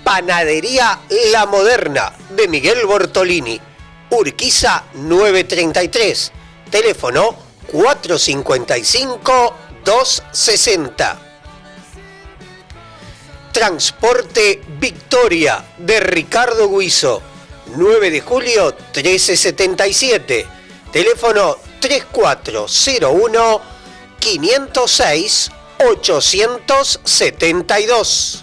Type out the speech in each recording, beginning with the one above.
Panadería La Moderna de Miguel Bortolini, Urquiza 933, teléfono 455-260. Transporte Victoria de Ricardo Guizo, 9 de julio 1377, teléfono 3401-506-872.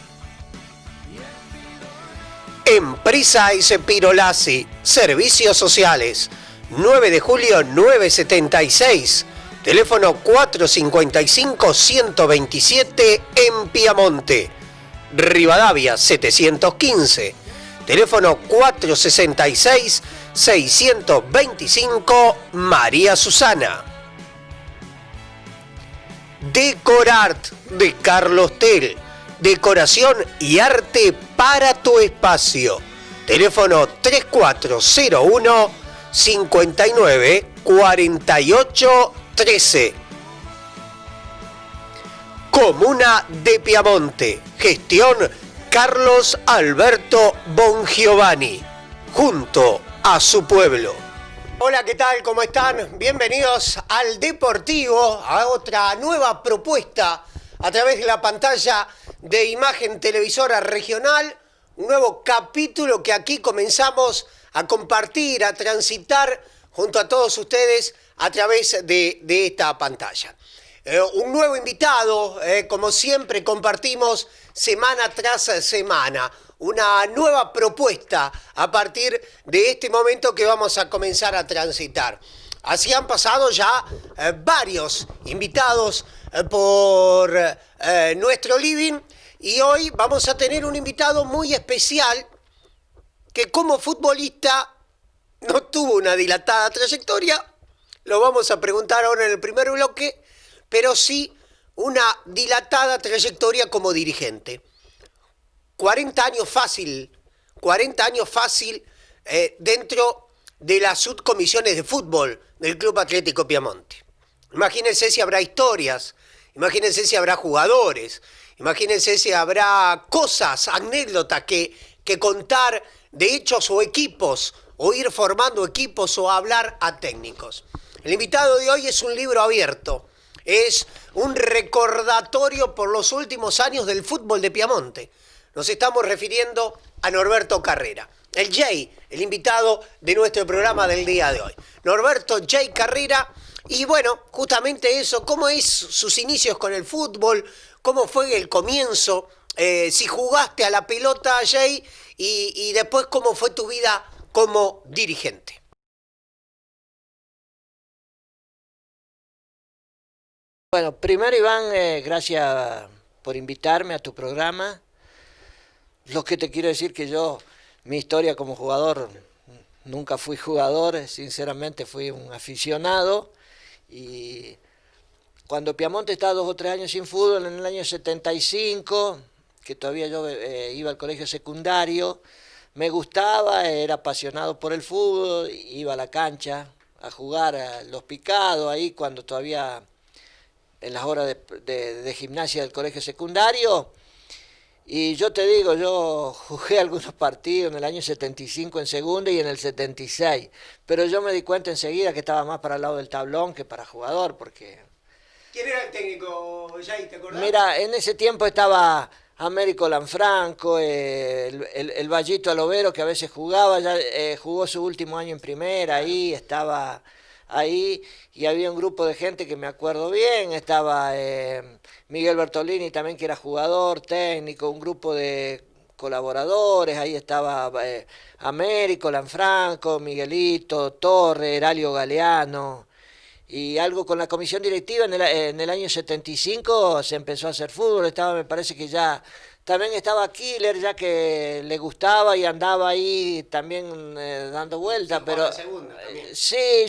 Empresa Espirolasi, Servicios Sociales, 9 de julio 976, teléfono 455-127 en Piamonte. Rivadavia 715, teléfono 466-625 María Susana. Decorart de Carlos Tel, decoración y arte para tu espacio. Teléfono 3401 59 48 13. Comuna de Piamonte, gestión Carlos Alberto Bongiovanni, junto a su pueblo. Hola, ¿qué tal? ¿Cómo están? Bienvenidos al Deportivo, a otra nueva propuesta a través de la pantalla de Imagen Televisora Regional, un nuevo capítulo que aquí comenzamos a compartir, a transitar junto a todos ustedes a través de esta pantalla. Un nuevo invitado, como siempre compartimos semana tras semana, una nueva propuesta a partir de este momento que vamos a comenzar a transitar. Así han pasado ya varios invitados por nuestro living y hoy vamos a tener un invitado muy especial que como futbolista no tuvo una dilatada trayectoria, lo vamos a preguntar ahora en el primer bloque, pero sí una dilatada trayectoria como dirigente. 40 años fácil dentro de las subcomisiones de fútbol del Club Atlético Piamonte. Imagínense si habrá historias, imagínense si habrá jugadores, imagínense si habrá cosas, anécdotas que contar de hechos o equipos, o ir formando equipos o hablar a técnicos. El invitado de hoy es un libro abierto. Es un recordatorio por los últimos años del fútbol de Piamonte. Nos estamos refiriendo a Norberto Carrera, el Jay, el invitado de nuestro programa del día de hoy. Norberto Jay Carrera, y bueno, justamente eso, cómo es sus inicios con el fútbol, cómo fue el comienzo, si jugaste a la pelota, Jay, y después cómo fue tu vida como dirigente. Bueno, primero Iván, gracias por invitarme a tu programa. Lo que te quiero decir que yo, mi historia como jugador, nunca fui jugador, sinceramente fui un aficionado. Y cuando Piamonte estaba 2 o 3 años sin fútbol, en el año 75, que todavía yo iba al colegio secundario, me gustaba, era apasionado por el fútbol, iba a la cancha a jugar a los picados, ahí cuando todavía en las horas de gimnasia del colegio secundario. Y yo te digo, yo jugué algunos partidos en el año 75 en segunda y en el 76, pero yo me di cuenta enseguida que estaba más para el lado del tablón que para jugador, porque... ¿Quién era el técnico, Jay? ¿Te acordás? Mira, en ese tiempo estaba Américo Lanfranco, el Vallito Alovero, que a veces jugaba, ya jugó su último año en primera, ahí estaba... Ahí, y había un grupo de gente que me acuerdo bien, estaba Miguel Bertolini también, que era jugador, técnico, un grupo de colaboradores, ahí estaba Américo, Lanfranco, Miguelito, Torre, Heralio Galeano, y algo con la comisión directiva. En el año 75 se empezó a hacer fútbol, estaba, me parece que ya... También estaba Killer, ya que le gustaba y andaba ahí también dando vueltas, sí, pero sí,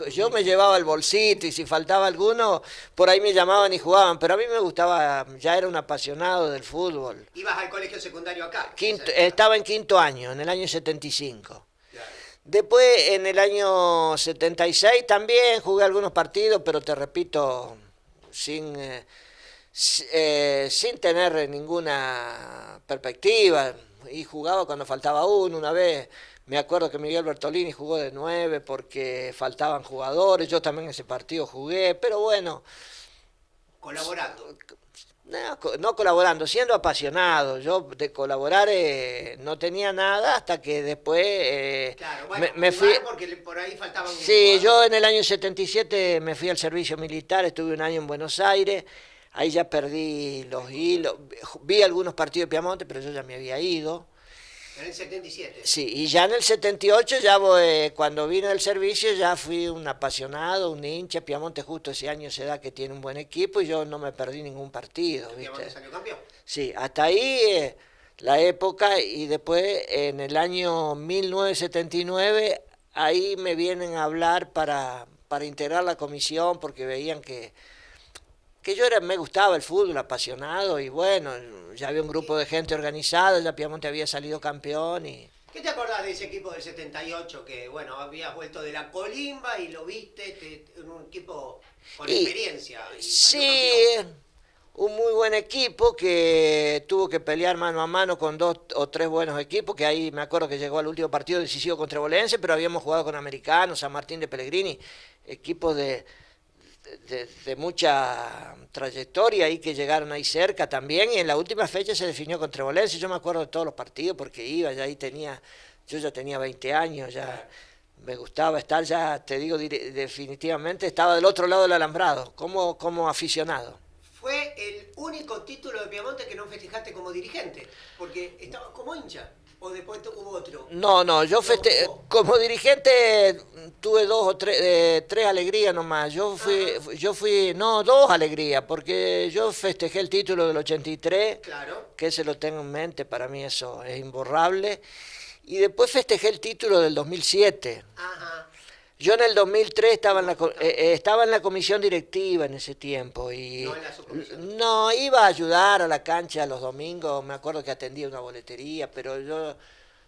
yo me llevaba el bolsito y si faltaba alguno, por ahí me llamaban y jugaban, pero a mí me gustaba, ya era un apasionado del fútbol. ¿Ibas al colegio secundario acá? Estaba en quinto año, en el año 75. Claro. Después, en el año 76 también jugué algunos partidos, pero te repito, sin sin tener ninguna perspectiva, y jugaba cuando faltaba uno. Una vez me acuerdo que Miguel Bertolini jugó de 9 porque faltaban jugadores, yo también ese partido jugué, pero bueno, Colaborando. no colaborando, siendo apasionado. Yo de colaborar no tenía nada hasta que después Claro, bueno, me fui. porque por ahí faltaban Sí, yo jugadores. en el año 77 me fui al servicio militar, estuve un año en Buenos Aires, ahí ya perdí los hilos, vi algunos partidos de Piamonte, pero yo ya me había ido. En el 77. Sí, y ya en el 78, ya cuando vine del servicio, ya fui un apasionado, un hincha. Piamonte justo ese año se da que tiene un buen equipo y yo no me perdí ningún partido, El Piemonte ¿viste? salió campeón. Sí, hasta ahí la época, y después en el año 1979 ahí me vienen a hablar para integrar la comisión porque veían que yo me gustaba el fútbol, apasionado, y bueno, ya había un grupo de gente organizada, ya Piamonte había salido campeón y... ¿Qué te acordás de ese equipo del 78 que, bueno, habías vuelto de la colimba y lo viste en un equipo con Y experiencia y salió sí, campeón? un muy buen equipo que tuvo que pelear mano a mano con dos o tres buenos equipos, que ahí me acuerdo que llegó al último partido decisivo contra Bolense, pero habíamos jugado con Americanos, San Martín de Pellegrini, equipos de mucha trayectoria ahí que llegaron ahí cerca también, y en la última fecha se definió contra Bolense. Yo me acuerdo de todos los partidos porque iba, ya ahí yo ya tenía 20 años, ya me gustaba estar, ya te digo definitivamente, estaba del otro lado del alambrado, como aficionado. Fue el único título de Piemonte que no festejaste como dirigente, porque estabas como hincha, o después hubo otro. No, no, Hubo. como dirigente tuve dos o tres alegrías nomás. Ajá. No, dos alegrías, porque yo festejé el título del 83, Claro. que ese lo tengo en mente, para mí eso es imborrable. Y después festejé el título del 2007. Ajá. Yo en el 2003 No, estaba en la comisión directiva en ese tiempo y no en la subcomisión. no iba a ayudar a la cancha los domingos. Me acuerdo que atendía una boletería, pero yo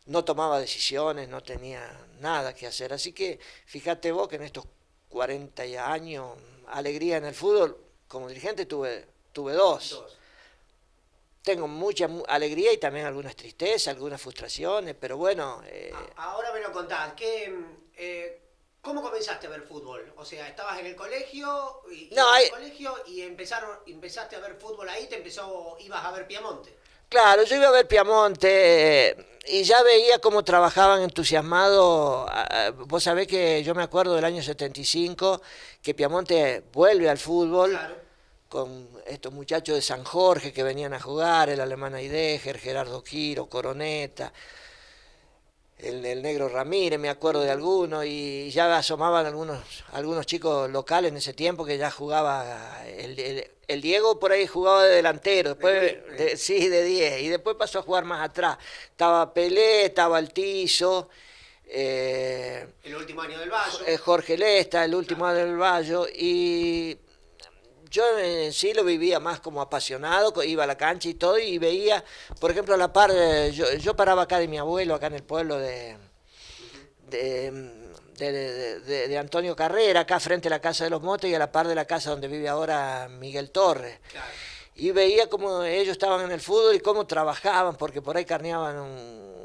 no tomaba decisiones, no tenía nada que hacer. Así que fíjate vos que en estos 40 años, alegría en el fútbol, como dirigente tuve dos. Dos. Tengo mucha alegría y también algunas tristezas, algunas frustraciones, pero bueno, Ahora me lo contás. ¿Cómo comenzaste a ver fútbol? O sea, estabas en el colegio, no, ibas al colegio y empezaste a ver fútbol ahí, ibas a ver Piamonte. claro, yo iba a ver Piamonte y ya veía cómo trabajaban entusiasmados. Vos sabés que yo me acuerdo del año 75 que Piamonte vuelve al fútbol Claro. con estos muchachos de San Jorge que venían a jugar, el alemán Aideger, Gerardo Quiro, Coroneta, el negro Ramírez, me acuerdo de algunos, y ya asomaban algunos chicos locales en ese tiempo que ya jugaba, el Diego por ahí jugaba de delantero, después sí, de 10, y después pasó a jugar más atrás. Estaba Pelé, estaba Altizo, El último año del Valle. Jorge Lesta, el último Claro. del Valle, y yo en sí lo vivía más como apasionado, iba a la cancha y todo, y veía, por ejemplo, a la par, yo paraba acá de mi abuelo, acá en el pueblo de, de Antonio Carrera, acá frente a la Casa de los Motes y a la par de la casa donde vive ahora Miguel Torres. Claro. Y veía cómo ellos estaban en el fútbol y cómo trabajaban, porque por ahí carneaban un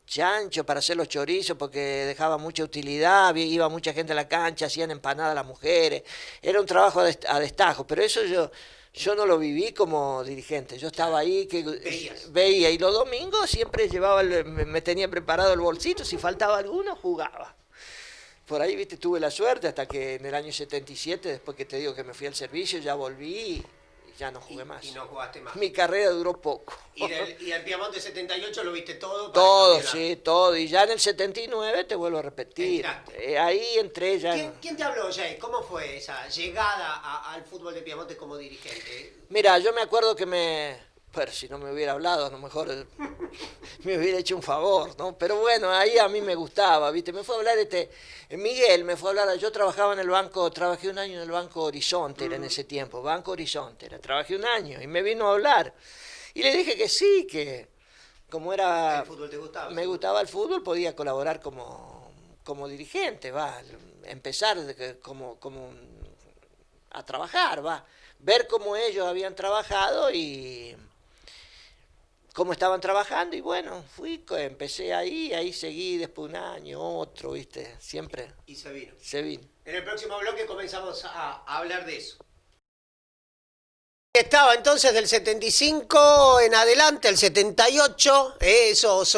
chancho para hacer los chorizos, porque dejaba mucha utilidad, iba mucha gente a la cancha, hacían empanadas las mujeres, era un trabajo a destajo, pero eso yo no lo viví como dirigente, yo estaba ahí que Veías. veía, y los domingos siempre me tenía preparado el bolsito, si faltaba alguno jugaba. Por ahí, viste, tuve la suerte hasta que en el año 77, después que te digo que me fui al servicio, ya volví y ya no jugué más. Y no jugaste más. Mi carrera duró poco. Y el Piamonte 78 lo viste todo para el Todo, campeonato. sí, todo. Y ya en el 79 te vuelvo a repetir. Entraste. Ahí entré ya. ¿Quién te habló, Jay? ¿Cómo fue esa llegada al fútbol de Piamonte como dirigente? Mira, yo me acuerdo que pero si no me hubiera hablado, a lo mejor me hubiera hecho un favor, ¿no? Pero bueno, ahí a mí me gustaba, ¿viste? Me fue a hablar Miguel, me fue a hablar, yo trabajaba en el banco, trabajé un año en el Banco Horizonte, era en ese tiempo, Banco Horizonte, trabajé un año y me vino a hablar. Y le dije que sí, que como era, ¿El fútbol te gustaba? me gustaba el fútbol, podía colaborar como dirigente, va, empezar a trabajar, ver cómo ellos habían trabajado y cómo estaban trabajando, y bueno, empecé ahí seguí después un año, otro, ¿viste? Siempre. Y se vino. Se vino. En el próximo bloque comenzamos a hablar de eso. Estaba entonces del 75 en adelante, el 78,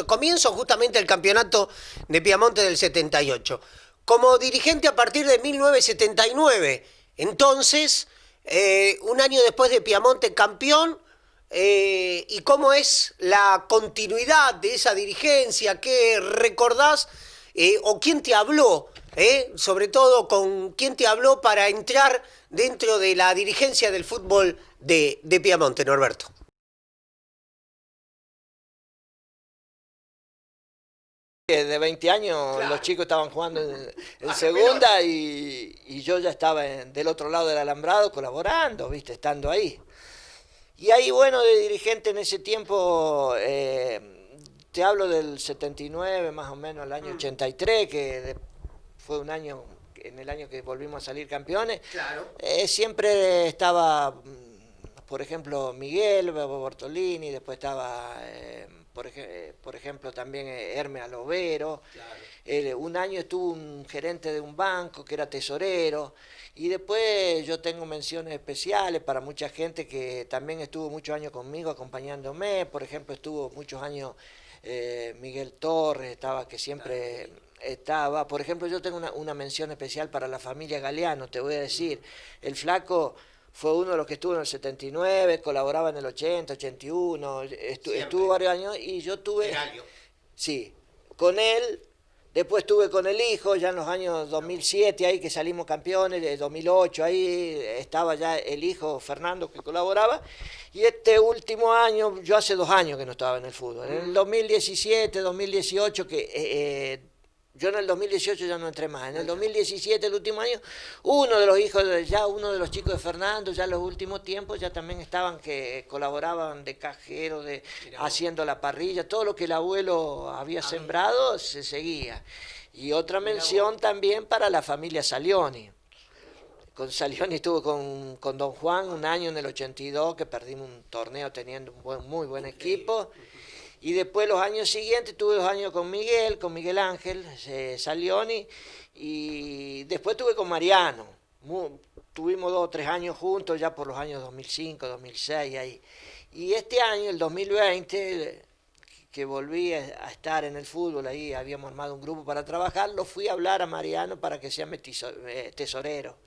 comienzo justamente el campeonato de Piamonte del 78. Como dirigente a partir de 1979, entonces, un año después de Piamonte campeón, y cómo es la continuidad de esa dirigencia, ¿qué recordás? ¿O quién te habló? Sobre todo, ¿con quién te habló para entrar dentro de la dirigencia del fútbol de Piamonte, Norberto? De 20 años, claro. Los chicos estaban jugando en segunda y yo ya estaba del otro lado del alambrado colaborando, ¿viste? Estando ahí. Y ahí, bueno, de dirigente en ese tiempo, te hablo del 79, más o menos, el año 83, que fue un año, en el año que volvimos a salir campeones. Claro. Siempre estaba, por ejemplo, Miguel Bortolini, después estaba, por ejemplo, también Hermes Alovero. Claro. Un año estuvo un gerente de un banco que era tesorero. Y después yo tengo menciones especiales para mucha gente que también estuvo muchos años conmigo acompañándome. Por ejemplo, estuvo muchos años Miguel Torres, que siempre estaba. Por ejemplo, yo tengo una mención especial para la familia Galeano, te voy a decir. El flaco fue uno de los que estuvo en el 79, colaboraba en el 80, 81, estuvo varios años y yo tuve... Sí, con él. Después estuve con el hijo, ya en los años 2007, ahí que salimos campeones, 2008, ahí estaba ya el hijo Fernando que colaboraba. Y este último año, yo hace 2 años que no estaba en el fútbol. En el 2017, 2018, yo en el 2018 ya no entré más. En el 2017, el último año, uno de los chicos de Fernando, ya en los últimos tiempos, ya también estaban que colaboraban de cajero, haciendo la parrilla, todo lo que el abuelo había sembrado se seguía. Y otra mención también para la familia Salioni. Con Salioni estuve con Don Juan un año en el 82, que perdimos un torneo teniendo un muy buen equipo. Y después los años siguientes tuve 2 años con Miguel Ángel Salioni, y después tuve con Mariano. Tuvimos 2 o 3 años juntos ya por los años 2005, 2006 ahí. Y este año, el 2020, que volví a estar en el fútbol, ahí habíamos armado un grupo para trabajar, lo fui a hablar a Mariano para que sea tesorero,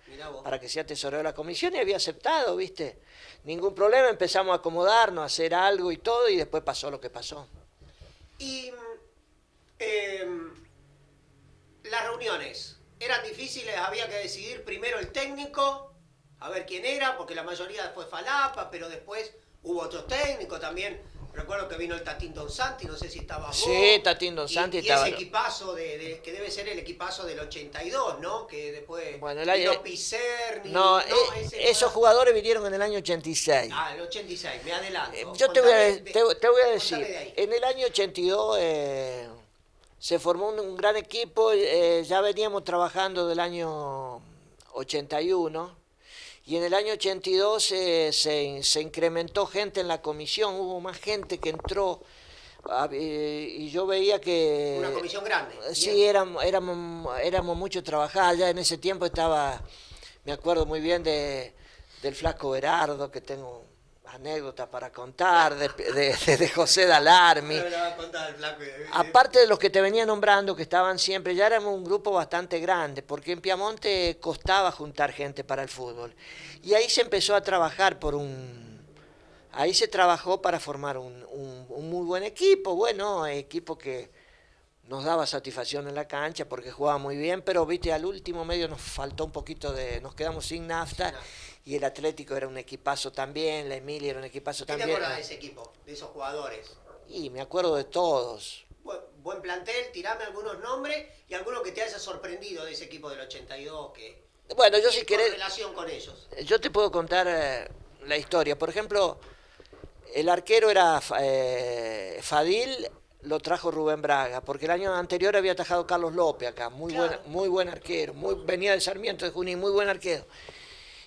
para que sea tesorero de la comisión, y había aceptado, ¿viste? Ningún problema, empezamos a acomodarnos, a hacer algo y todo, y después pasó lo que pasó. Y las reuniones, ¿eran difíciles? Había que decidir primero el técnico, a ver quién era, porque la mayoría después Falapa, pero después hubo otros técnicos también. Recuerdo que vino el Tatín Don Santi, no sé si estaba vos. Sí, Tatín Don Santi estaba. Y ese equipazo que debe ser el equipazo del 82, ¿no? Que después vino Pizerni. No, esos jugadores vinieron en el año 86. Ah, el 86, me adelanto. Yo te voy a decir, en el año 82 se formó un gran equipo, ya veníamos trabajando del año 81. Y en el año 82 se incrementó gente en la comisión, hubo más gente que entró, y yo veía que... Una comisión grande. Sí, éramos muchos trabajados, ya en ese tiempo me acuerdo muy bien del flaco Berardo, que tengo anécdotas para contar, de José Dalarmi. Aparte de los que te venía nombrando, que estaban siempre, ya éramos un grupo bastante grande, porque en Piamonte costaba juntar gente para el fútbol. Y ahí se empezó a trabajar ahí se trabajó para formar un muy buen equipo, equipo que nos daba satisfacción en la cancha porque jugaba muy bien, pero viste, al último medio nos faltó un poquito nos quedamos sin nafta. Y el Atlético era un equipazo también, la Emilia era un equipazo también. ¿Qué te acuerdas de ese equipo, de esos jugadores? Y me acuerdo de todos. Buen plantel, tirame algunos nombres y algunos que te haya sorprendido de ese equipo del 82. Bueno, yo si querés... relación con ellos. Yo te puedo contar la historia. Por ejemplo, el arquero era Fadil, lo trajo Rubén Braga, porque el año anterior había atajado Carlos López acá, muy buen arquero, venía de Sarmiento de Junín, muy buen arquero.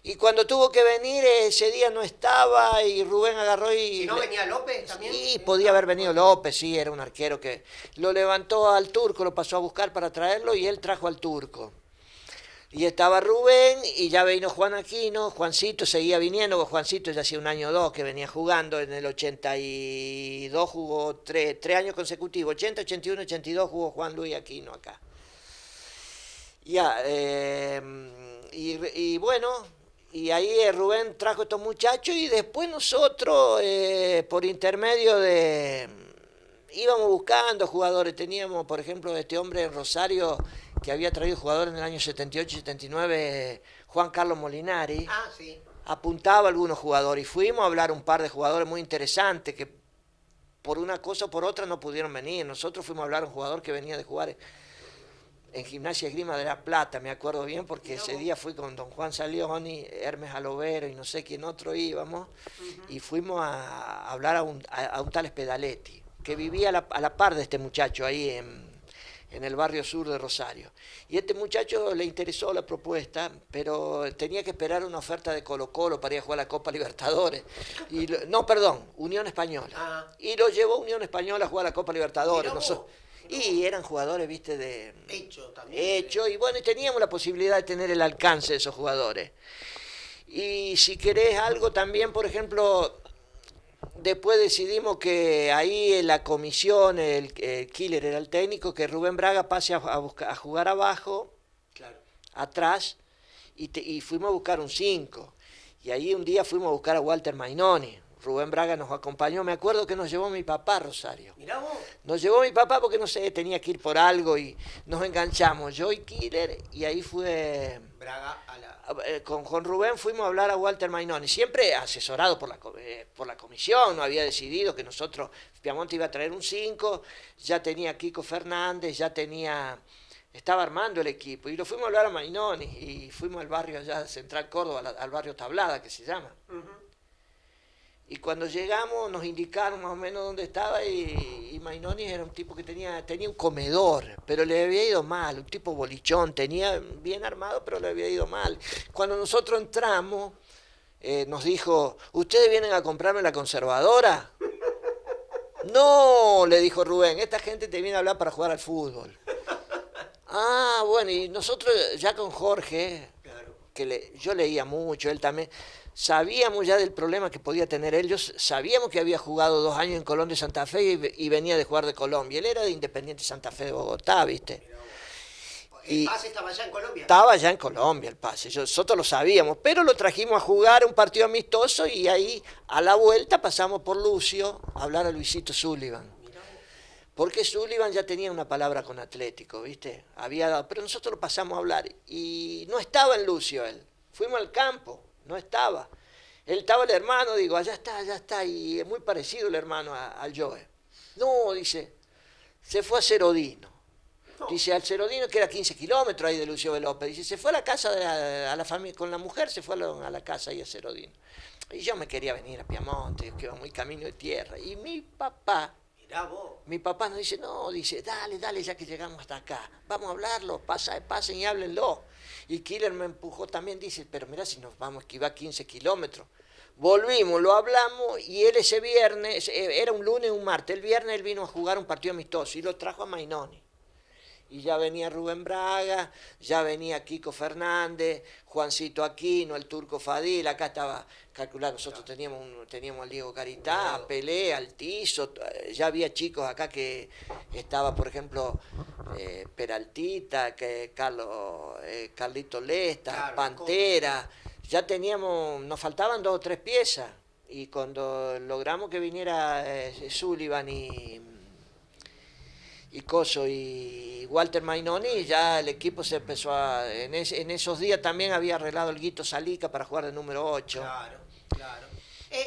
Y cuando tuvo que venir, ese día no estaba y Rubén agarró y... Si no venía López también. Sí, podía haber venido López, sí, era un arquero que lo levantó al Turco, lo pasó a buscar para traerlo y él trajo al Turco. Y estaba Rubén y ya vino Juan Aquino, Juancito seguía viniendo, porque Juancito ya hacía un año o dos que venía jugando, en el 82 jugó tres años consecutivos, 80, 81, 82 jugó Juan Luis Aquino acá. Ya, y bueno, y ahí Rubén trajo a estos muchachos y después nosotros, por intermedio de... íbamos buscando jugadores, teníamos por ejemplo este hombre en Rosario que había traído jugadores en el año 78 y 79, Juan Carlos Molinari, Sí. apuntaba a algunos jugadores y fuimos a hablar un par de jugadores muy interesantes que por una cosa o por otra no pudieron venir. Nosotros fuimos a hablar a un jugador que venía de jugar en Gimnasia Esgrima de La Plata, me acuerdo bien, porque ese día fui con don Juan Salioni, Hermes Alovero y no sé quién otro íbamos, y fuimos a hablar a un tal Spedaletti, que vivía a la par de este muchacho ahí en el barrio sur de Rosario. Y a este muchacho le interesó la propuesta, pero tenía que esperar una oferta de Colo-Colo para ir a jugar la Copa Libertadores. No, perdón, Unión Española. Y lo llevó Unión Española a jugar la Copa Libertadores. Y eran jugadores, viste, de... Hecho también. Hecho, y bueno, y teníamos la posibilidad de tener el alcance de esos jugadores. Y si querés algo también, por ejemplo... Después decidimos que ahí en la comisión, el Killer era el técnico, que Rubén Braga pase a jugar abajo, claro, atrás, y fuimos a buscar un 5. Y ahí un día fuimos a buscar a Walter Mainoni. Rubén Braga nos acompañó, me acuerdo que nos llevó mi papá a Rosario. Mirá vos. Nos llevó mi papá porque no sé, tenía que ir por algo y nos enganchamos, yo y Killer, y ahí fue... Braga a la... Con Rubén fuimos a hablar a Walter Mainoni, siempre asesorado por la comisión, no había decidido que nosotros, Piamonte iba a traer un 5, ya tenía Kiko Fernández, estaba armando el equipo, y lo fuimos a hablar a Mainoni, y fuimos al barrio allá, Central Córdoba, al barrio Tablada, que se llama. Y cuando llegamos nos indicaron más o menos dónde estaba y Mainoni era un tipo que tenía un comedor, pero le había ido mal, un tipo bolichón, tenía bien armado, pero le había ido mal. Cuando nosotros entramos, nos dijo, ¿ustedes vienen a comprarme la conservadora? No, le dijo Rubén, esta gente te viene a hablar para jugar al fútbol. Ah, bueno, y nosotros ya con Jorge, claro, que yo leía mucho, él también... Sabíamos ya del problema que podía tener él, sabíamos que había jugado 2 años en Colón de Santa Fe y venía de jugar de Colombia. Él era de Independiente Santa Fe de Bogotá, ¿viste? ¿El pase estaba allá en Colombia? Estaba allá en Colombia el pase, nosotros lo sabíamos, pero lo trajimos a jugar un partido amistoso y ahí a la vuelta pasamos por Lucio a hablar a Luisito Sullivan. Porque Sullivan ya tenía una palabra con Atlético, ¿viste? Pero nosotros lo pasamos a hablar y no estaba en Lucio él. Fuimos al campo. No estaba. Él estaba el hermano, digo, allá está, y es muy parecido el hermano al Joe. No, dice, se fue a Cerodino. No. Dice, al Cerodino, que era 15 kilómetros ahí de Lucio de López. Dice, se fue a la casa a la familia, con la mujer se fue a la casa ahí a Cerodino. Y yo me quería venir a Piamonte, que iba muy camino de tierra. Y mi papá nos dice, no, dice, dale, ya que llegamos hasta acá, vamos a hablarlo, pasen y háblenlo. Y Killer me empujó también, dice, pero mira si nos vamos a esquivar 15 kilómetros. Volvimos, lo hablamos y él ese viernes, era un lunes, un martes, el viernes él vino a jugar un partido amistoso y lo trajo a Mainoni. Y ya venía Rubén Braga, ya venía Kiko Fernández, Juancito Aquino, el Turco Fadil, acá estaba calculado, nosotros teníamos al Diego Caritá, a Pelé, al Tizo, ya había chicos acá que estaba, por ejemplo, Peraltita, Carlito Lesta, claro, Pantera, ya teníamos, nos faltaban 2 o 3 piezas, y cuando logramos que viniera Sullivan y Coso y Walter Mainoni, ya el equipo se empezó a... En esos días también había arreglado el Guito Salica para jugar de número 8. Claro.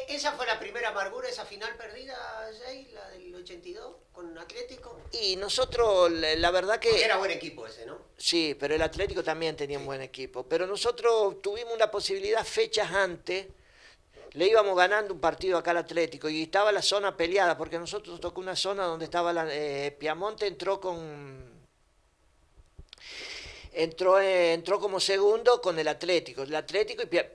¿Esa fue la primera amargura, esa final perdida, Jay, la del 82, con Atlético? Y nosotros, la verdad que... Porque era buen equipo ese, ¿no? Sí, pero el Atlético también tenía un buen equipo. Pero nosotros tuvimos una posibilidad fechas antes... Le íbamos ganando un partido acá al Atlético y estaba la zona peleada, porque nosotros tocó una zona donde estaba Piamonte, entró con entró como segundo con el Atlético y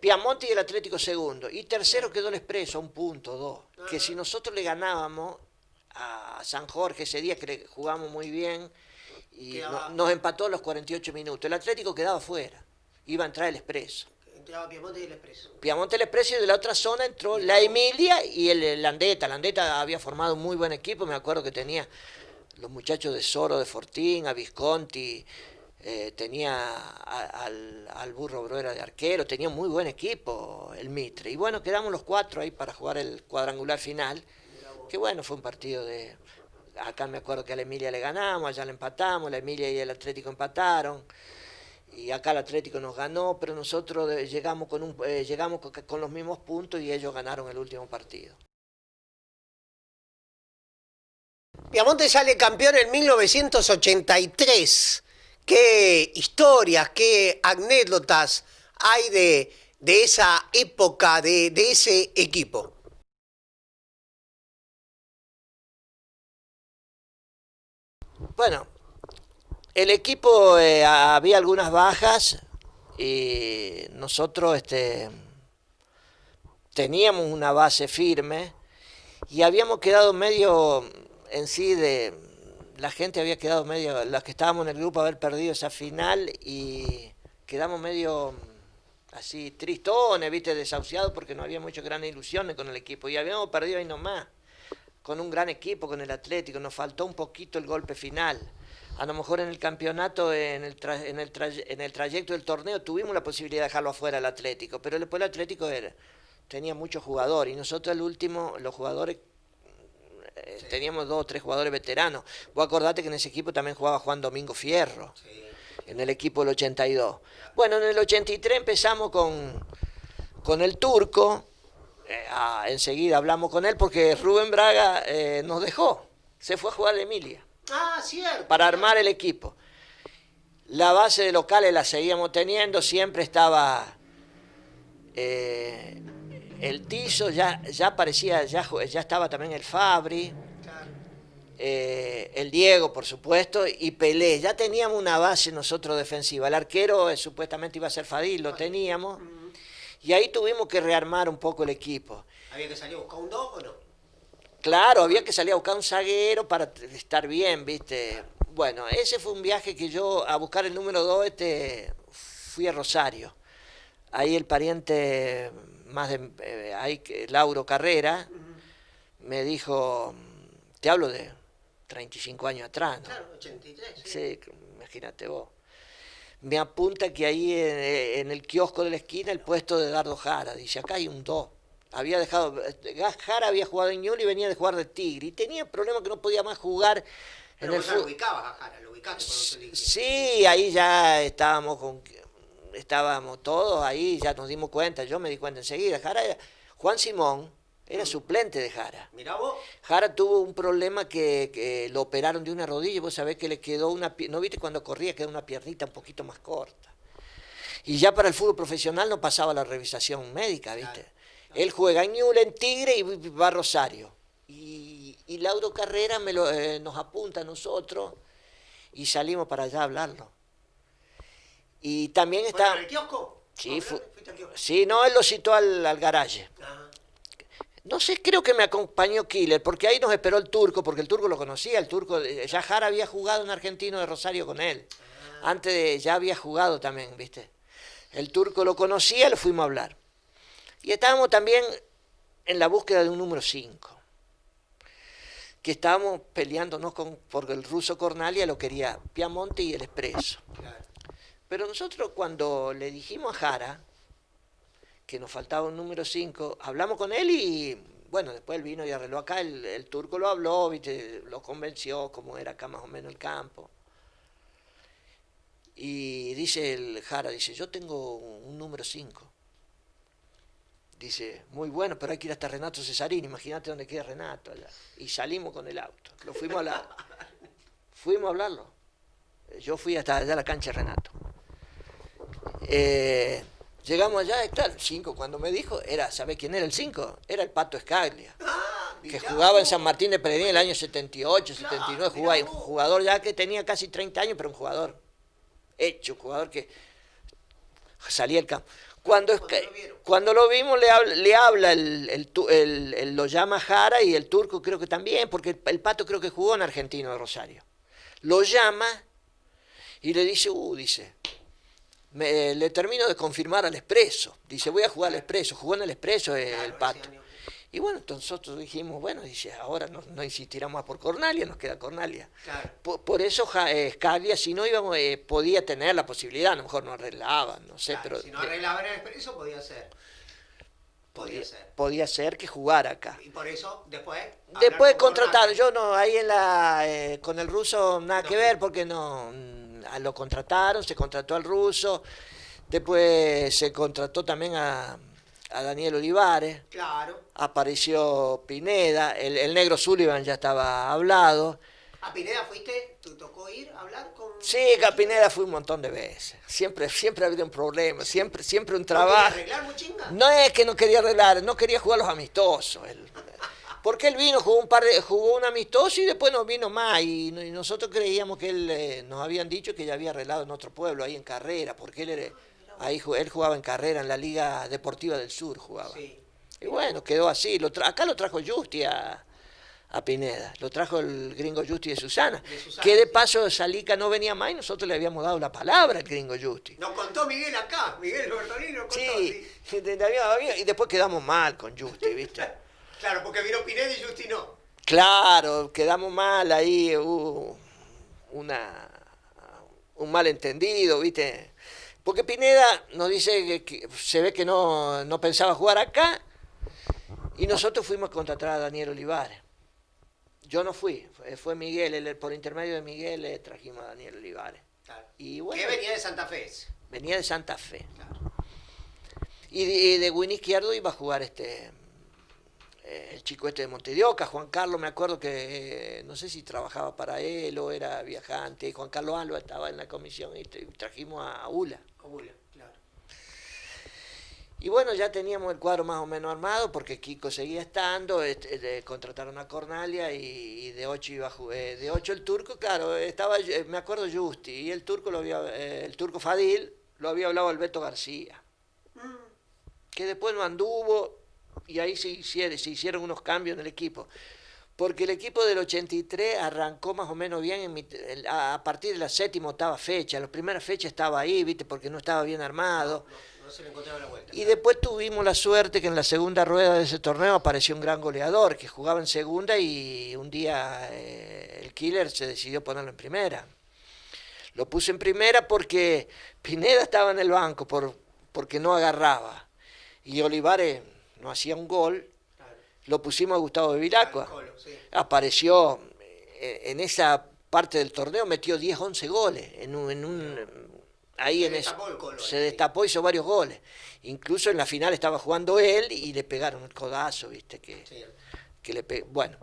Piamonte y el Atlético segundo. Y tercero quedó el Expreso, a un punto, dos. Que si nosotros le ganábamos a San Jorge ese día, que le jugamos muy bien, y nos empató a los 48 minutos. El Atlético quedaba fuera, iba a entrar el Expreso. Entraba Piamonte y el Expreso. Piamonte, el Expreso, y de la otra zona entró la Emilia y el Landeta. Landeta había formado un muy buen equipo, me acuerdo que tenía los muchachos de Soro, de Fortín, a Visconti, tenía al Burro Bruera de arquero, tenía un muy buen equipo el Mitre. Y bueno, quedamos los cuatro ahí para jugar el cuadrangular final, que bueno, fue un partido de... Acá me acuerdo que a la Emilia le ganamos, allá le empatamos, la Emilia y el Atlético empataron, y acá el Atlético nos ganó, pero nosotros llegamos con los mismos puntos y ellos ganaron el último partido. Piamonte sale campeón en 1983. ¿Qué historias, qué anécdotas hay de esa época, de ese equipo? Bueno, el equipo había algunas bajas y nosotros teníamos una base firme y habíamos quedado medio en sí la gente había quedado medio, los que estábamos en el grupo, haber perdido esa final y quedamos medio así tristones, viste, desahuciados porque no habíamos hecho grandes ilusiones con el equipo y habíamos perdido ahí nomás, con un gran equipo, con el Atlético, nos faltó un poquito el golpe final. A lo mejor en el campeonato, en el trayecto del torneo tuvimos la posibilidad de dejarlo afuera al Atlético, pero después el Atlético tenía muchos jugadores y nosotros el último, los jugadores, teníamos 2 o 3 jugadores veteranos. Vos acordate que en ese equipo también jugaba Juan Domingo Fierro, en el equipo del 82. Bueno, en el 83 empezamos con el Turco, enseguida hablamos con él porque Rubén Braga nos dejó, se fue a jugar a Emilia. Ah, cierto. Para armar el equipo. La base de locales la seguíamos teniendo, siempre estaba el Tizo, ya aparecía, ya estaba también el Fabri, claro. El Diego, por supuesto, y Pelé. Ya teníamos una base nosotros defensiva. El arquero supuestamente iba a ser Fadil, lo teníamos. Y ahí tuvimos que rearmar un poco el equipo. ¿Había que salir a buscar un 2 o no? Claro, había que salir a buscar un zaguero para estar bien, ¿viste? Bueno, ese fue un viaje que yo, a buscar el número 2, fui a Rosario. Ahí el pariente más de ahí, Lauro Carrera, me dijo, te hablo de 35 años atrás, ¿no? Claro, 83. Sí, imagínate vos. Me apunta que ahí en el kiosco de la esquina el puesto de Dardo Jara, dice, acá hay un 2. Jara había jugado en Ñuble y venía de jugar de Tigre y tenía problemas que no podía más jugar. Pero en el fútbol. Lo ubicabas a Jara, lo ubicaste cuando te dije. Sí, ahí ya estábamos todos, ahí ya nos dimos cuenta, yo me di cuenta enseguida. Juan Simón era suplente de Jara. Mirá vos. Jara tuvo un problema que lo operaron de una rodilla y vos sabés que le quedó ¿no viste cuando corría? Quedó una piernita un poquito más corta. Y ya para el fútbol profesional no pasaba la revisación médica, ¿viste? Claro. Él juega en Ñuble, en Tigre y va a Rosario. Y Lauro Carrera nos apunta a nosotros y salimos para allá a hablarlo. Y también está... ¿En el kiosco? Sí, sí, no, él lo citó al garaje. No sé, creo que me acompañó Killer, porque ahí nos esperó el Turco, porque el Turco lo conocía, el Turco, ya Jara había jugado en Argentino de Rosario con él. Antes ya había jugado también, ¿viste? El Turco lo conocía, lo fuimos a hablar. Y estábamos también en la búsqueda de un número 5, que estábamos peleándonos porque el ruso Cornalia lo quería Piamonte y el Expreso. Claro. Pero nosotros cuando le dijimos a Jara que nos faltaba un número 5, hablamos con él y bueno, después él vino y arregló acá, el Turco lo habló, ¿viste? Lo convenció cómo era acá más o menos el campo. Y dice el Jara, dice, yo tengo un número 5. Dice, muy bueno, pero hay que ir hasta Renato Cesarín, imagínate dónde queda Renato allá. Y salimos con el auto, lo fuimos a hablar. Fuimos a hablarlo. Yo fui hasta allá a la cancha de Renato. Llegamos allá, claro, el 5, cuando me dijo, ¿sabés quién era el 5? Era el Pato Escaglia, que jugaba en San Martín de Pereira en el año 78, 79, jugaba, un jugador ya que tenía casi 30 años, pero un jugador. hecho, jugador que salía al campo. Cuando lo vimos le habla lo llama Jara, y el turco creo que también, porque el Pato creo que jugó en Argentino de Rosario. Lo llama y le dice, dice, le termino de confirmar al Expreso. Dice, voy a jugar al Expreso. Jugó en el Expreso el Pato. Y bueno, entonces nosotros dijimos, bueno, dice, ahora no insistirá más por Cornalia, nos queda Cornalia. Claro. Por eso Scaglia, si no íbamos, podía tener la posibilidad, a lo mejor no arreglaban, no sé, Claro, pero... si no arreglaban el Expreso, podía ser. Podía ser que jugara acá. Y por eso, después Contrataron, yo no, ahí con el ruso nada que ver, porque no, lo contrataron, se contrató al ruso, después se contrató también a Daniel Olivares, claro. Apareció Pineda, el negro Sullivan ya estaba hablado. ¿A Pineda fuiste? ¿Te tocó ir a hablar con...? Sí, a Pineda fui un montón de veces. Siempre ha habido un problema, siempre un trabajo. ¿No quería arreglar, Muchinga? No es que no quería arreglar, no quería jugar los amistosos. Porque él vino, jugó un amistoso y después no vino más. Y nosotros creíamos que él, nos habían dicho que ya había arreglado en otro pueblo, ahí en Carrera, porque él jugaba en Carrera, en la Liga Deportiva del Sur jugaba. Sí. Y bueno, quedó así. Acá lo trajo Justi a Pineda, lo trajo el gringo Justi de Susana, que de paso Salica no venía más y nosotros le habíamos dado la palabra al gringo Justi. Nos contó Miguel acá, Miguel Bertolini nos contó. Sí, y después quedamos mal con Justi, ¿viste? Claro, porque vino Pineda y Justi no. Claro, quedamos mal ahí, un malentendido, ¿viste? Porque Pineda nos dice que se ve que no pensaba jugar acá, y nosotros fuimos a contratar a Daniel Olivares. Yo no fui, fue Miguel, por intermedio de Miguel le trajimos a Daniel Olivares. Claro. Y bueno, que venía de Santa Fe. Venía de Santa Fe. Claro. Y de win izquierdo iba a jugar el chico de Montedioca, Juan Carlos, me acuerdo que no sé si trabajaba para él o era viajante. Juan Carlos Alba estaba en la comisión y trajimos a Ula. Claro. Y bueno, ya teníamos el cuadro más o menos armado, porque Kiko seguía estando, contrataron a Cornalia y de 8 iba a jugar. De 8 el turco, claro, me acuerdo Justi, y el turco Fadil lo había hablado al Beto García, que después no anduvo, y ahí se hicieron unos cambios en el equipo. Porque el equipo del 83 arrancó más o menos bien a partir de la 7ª, 8ª fecha. La primera fecha estaba ahí, ¿viste? Porque no estaba bien armado. No se le encontraba la vuelta. Y después tuvimos la suerte que en la segunda rueda de ese torneo apareció un gran goleador que jugaba en segunda, y un día el Killer se decidió ponerlo en primera. Lo puso en primera porque Pineda estaba en el banco porque no agarraba. Y Olivares no hacía un gol. Lo pusimos a Gustavo de Vilacqua. Sí. Apareció en esa parte del torneo, metió 10, 11 goles. Se destapó, hizo varios goles. Incluso en la final estaba jugando él y le pegaron el codazo, ¿viste? Bueno,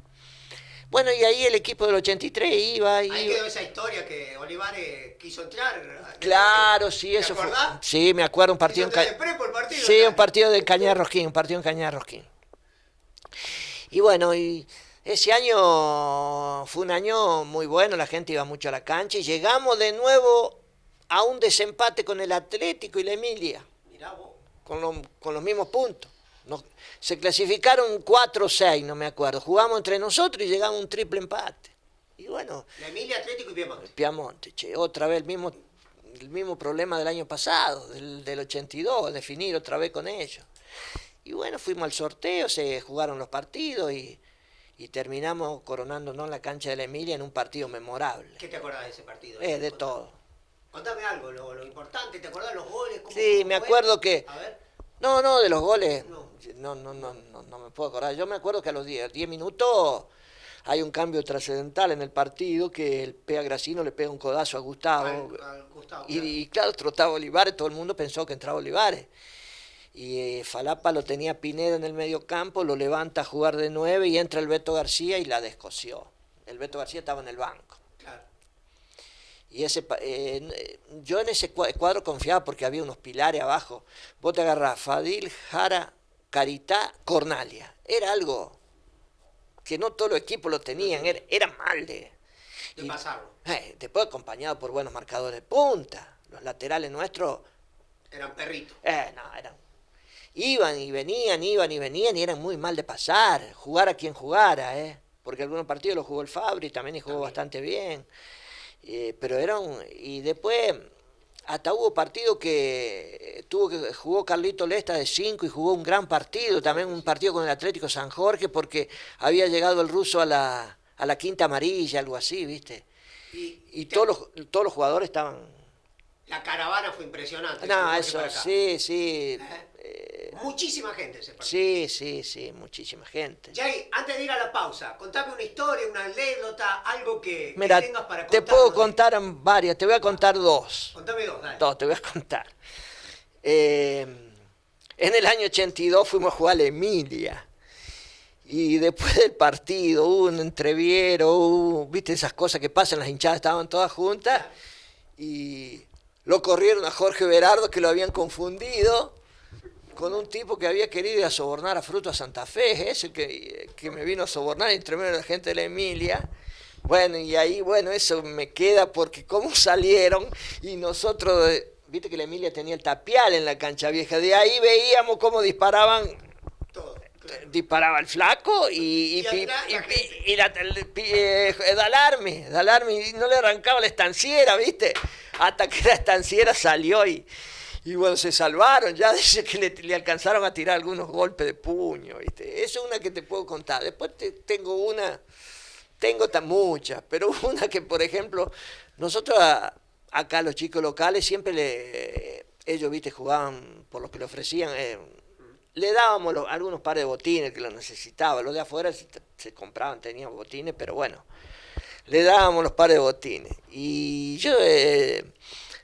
y ahí el equipo del 83 iba. Ahí quedó esa historia que Olivares quiso entrar. Claro, sí, eso fue. Sí, me acuerdo, un partido. Un partido de Cañada Rosquín, Y bueno, y ese año fue un año muy bueno, la gente iba mucho a la cancha y llegamos de nuevo a un desempate con el Atlético y la Emilia. Mirá vos. Con los mismos puntos. Se clasificaron 4-6, no me acuerdo. Jugamos entre nosotros y llegamos a un triple empate. Y bueno. La Emilia, Atlético y Piamonte. Piamonte, otra vez el mismo problema del año pasado, del 82, definir otra vez con ellos. Y bueno, fuimos al sorteo, se jugaron los partidos y terminamos coronándonos en la cancha de la Emilia en un partido memorable. ¿Qué te acordás de ese partido? De todo. Contame algo, lo importante, ¿te acordás de los goles? Sí, me acuerdo que... A ver. No, de los goles, no me puedo acordar. Yo me acuerdo que a los 10 minutos hay un cambio trascendental en el partido, que el Pea Gracino le pega un codazo a Gustavo. Gustavo, y claro, trotaba Olivares, todo el mundo pensó que entraba Olivares. Y Falapa lo tenía Pineda en el medio campo, lo levanta a jugar de 9 y entra el Beto García y la descosió. El Beto García estaba en el banco. Claro. Y yo en ese cuadro confiaba porque había unos pilares abajo. Vos te agarrás Fadil, Jara, Caritá, Cornalia. Era algo que no todos los equipos lo tenían, era mal de pasarlo. Después acompañado por buenos marcadores de punta. los laterales nuestros, Eran perritos. no, iban y venían, y eran muy mal de pasar, jugar a quien jugara, porque algunos partidos los jugó el Fabri también y jugó bastante bien, pero y después hasta hubo partido que jugó Carlito Lesta de 5 y jugó un gran partido, también un partido con el Atlético San Jorge, porque había llegado el ruso a la quinta amarilla, algo así, ¿viste? Y todos los jugadores estaban... La caravana fue impresionante. No, eso, sí. Muchísima gente se partió. Sí, muchísima gente. Jay, antes de ir a la pausa, contame una historia, una anécdota, algo que Mira, tengas para te contarnos. puedo contar varias, te voy a contar dos. Contame dos, dale. Dos, te voy a contar. En el año 82 fuimos a jugar a la Emilia. Y después del partido hubo un entreviero, viste esas cosas que pasan, las hinchadas estaban todas juntas. Y lo corrieron a Jorge Berardo, que lo habían confundido con un tipo que había querido ir a sobornar a Fruto a Santa Fe, es el que me vino a sobornar entre medio de la gente de la Emilia. Bueno, y ahí, eso me queda porque cómo salieron y nosotros, viste que la Emilia tenía el tapial en la cancha vieja, de ahí veíamos cómo disparaban. Todo, claro. Disparaba el flaco y Dalarme, y no le arrancaba la estanciera, ¿viste? Hasta que la estanciera salió y bueno, se salvaron, ya dice que le alcanzaron a tirar algunos golpes de puño, ¿viste? Esa es una que te puedo contar. Después tengo muchas, pero una que, por ejemplo, nosotros acá los chicos locales siempre ellos, ¿viste? Jugaban por lo que le ofrecían, le dábamos algunos pares de botines que lo necesitaban, los de afuera se compraban, tenían botines, pero bueno, le dábamos los pares de botines. Y yo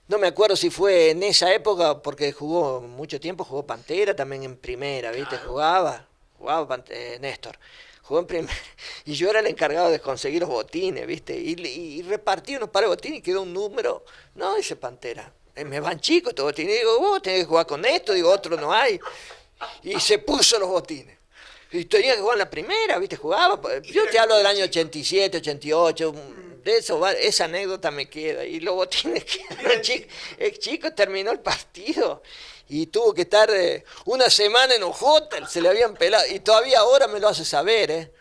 no me acuerdo si fue en esa época, porque jugó mucho tiempo, jugó Pantera también en primera, ¿viste? Claro. Jugaba Néstor. Jugó en primera, y yo era el encargado de conseguir los botines, ¿viste? Y repartí unos pares de botines y quedó un número, no, dice Pantera, me van chicos estos botines, y digo, vos tenés que jugar con esto, digo, otro no hay. Y se puso los botines. Y tenía que jugar en la primera, ¿viste? Jugaba. Yo te hablo del año 87, 88. De eso, esa anécdota me queda. Y los botines quedaron chicos. El chico terminó el partido y tuvo que estar una semana en un hotel. Se le habían pelado. Y todavía ahora me lo hace saber, ¿eh?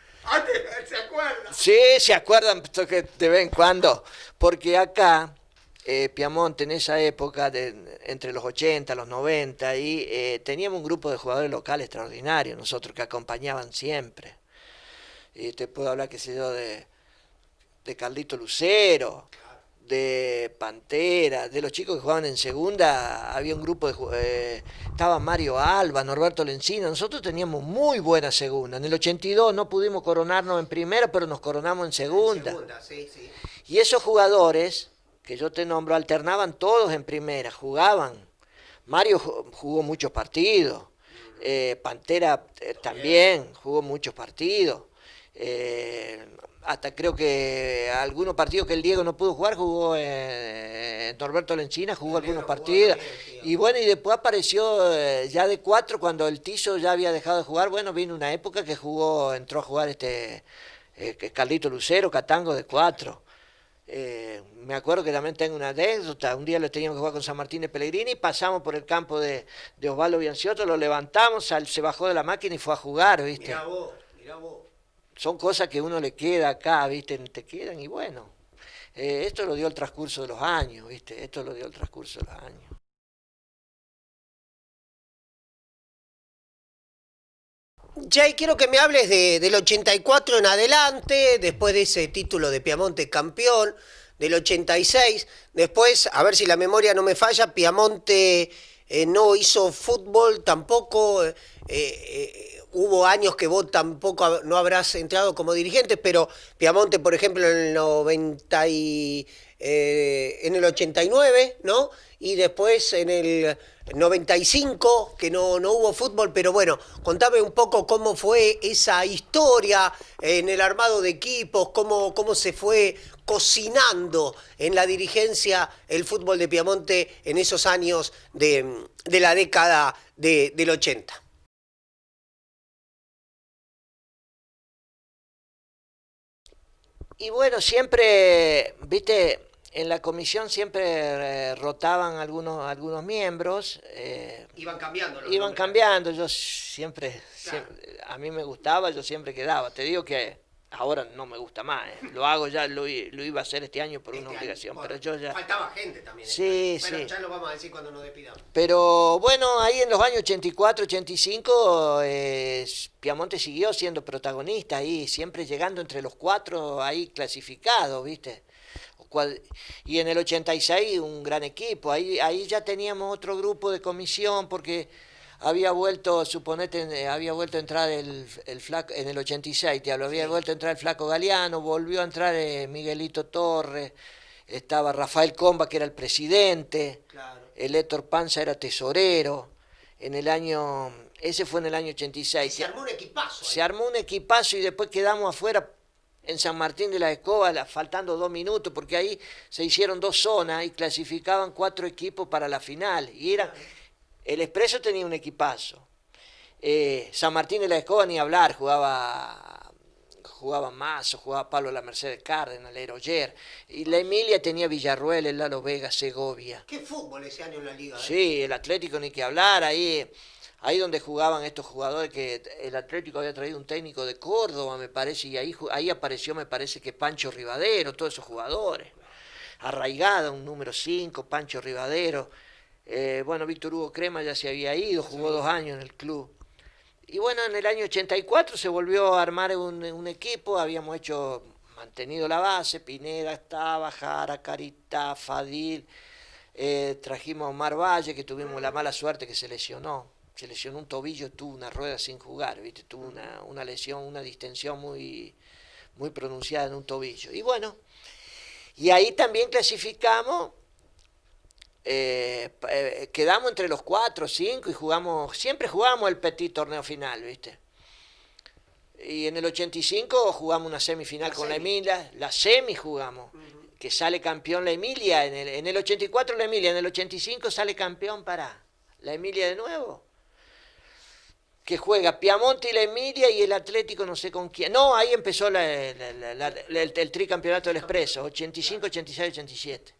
¿Se acuerdan? Sí, se acuerdan de vez en cuando. Porque acá... Piamonte en esa época, entre los 80, los 90, teníamos un grupo de jugadores locales extraordinarios, nosotros que acompañaban siempre. Te puedo hablar, qué sé yo, de Carlito Lucero, de Pantera, de los chicos que jugaban en segunda, había un grupo estaba Mario Alba, Norberto Lencina, nosotros teníamos muy buena segunda. En el 82 no pudimos coronarnos en primera, pero nos coronamos en segunda. Sí. Y esos jugadores que yo te nombro, alternaban todos en primera, jugaban. Mario jugó muchos partidos, Pantera también jugó muchos partidos, hasta creo que algunos partidos que el Diego no pudo jugar, jugó Norberto Lencina, jugó algunos partidos. Y bueno, y después apareció ya de 4, cuando el Tizo ya había dejado de jugar, bueno, vino una época que entró a jugar Carlito Lucero, Catango de 4. Me acuerdo que también tengo una anécdota, un día lo teníamos que jugar con San Martín de Pellegrini, pasamos por el campo de Osvaldo Bianciotto, lo levantamos, se bajó de la máquina y fue a jugar, ¿viste? Mirá vos. Son cosas que uno le queda acá, ¿viste? Te quedan y bueno, esto lo dio el transcurso de los años, ¿viste? Esto lo dio el transcurso de los años. Jay, quiero que me hables del 84 en adelante, después de ese título de Piamonte campeón, del 86, después, a ver si la memoria no me falla, Piamonte no hizo fútbol tampoco, hubo años que vos tampoco no habrás entrado como dirigente, pero Piamonte, por ejemplo, en el 89, ¿no? Y después en el 95, que no hubo fútbol, pero bueno, contame un poco cómo fue esa historia en el armado de equipos, cómo se fue cocinando en la dirigencia el fútbol de Piamonte en esos años de la década del 80. Y bueno, siempre, viste, En la comisión siempre rotaban algunos miembros. Iban cambiando. Iban cambiando, yo siempre, Claro. a mí me gustaba, yo siempre quedaba. Te digo que ahora no me gusta más, lo hago ya, lo iba a hacer este año por una obligación, Bueno, pero yo ya... faltaba gente también. Sí, Bueno, sí. ya lo vamos a decir cuando nos despidamos. Pero bueno, ahí en los años 84, 85, Piamonte siguió siendo protagonista ahí, siempre llegando entre los 4 ahí clasificados, ¿viste? Y en el 86 un gran equipo, ahí ya teníamos otro grupo de comisión porque había vuelto, suponete, había vuelto a entrar el flaco, en el 86, te hablo, había vuelto a entrar el Flaco Galeano, volvió a entrar Miguelito Torres, estaba Rafael Comba, que era el presidente, Claro. el Héctor Panza era tesorero, ese fue en el año 86. Se armó un equipazo. Se armó un equipazo y después quedamos afuera en San Martín de la Escoba, faltando 2 minutos, porque ahí se hicieron 2 zonas y clasificaban 4 equipos para la final. Y el Expreso tenía un equipazo. San Martín de la Escoba ni hablar, jugaba Mazo, jugaba Pablo La Mercedes Cárdenas, Leroyer. Y la Emilia tenía Villarruel, el Lalo Vega, Segovia. Qué fútbol ese año en la liga. Sí, el Atlético ni que hablar, ahí donde jugaban estos jugadores, que el Atlético había traído un técnico de Córdoba, me parece, y ahí apareció, me parece que Pancho Rivadero, todos esos jugadores. Arraigada, un número 5, Pancho Rivadero. Bueno, Víctor Hugo Crema ya se había ido, jugó 2 años en el club. Y bueno, en el año 84 se volvió a armar un equipo, habíamos mantenido la base, Pineda estaba, Jara, Caritá, Fadil, trajimos a Omar Valle, que tuvimos la mala suerte que se lesionó un tobillo, tuvo una rueda sin jugar, ¿viste? Tuvo una lesión, una distensión muy, muy pronunciada en un tobillo. Y bueno, y ahí también clasificamos, quedamos entre los 4 o 5 y siempre jugábamos el petit torneo final, ¿viste? Y en el 85 jugamos una semifinal con la Emilia, la semi jugamos, que sale campeón la Emilia, en el 84 la Emilia, en el 85 sale campeón para la Emilia de nuevo, que juega Piamonte y la Emilia y el Atlético no sé con quién. No, ahí empezó el tricampeonato del Expreso, 85, 86, 87.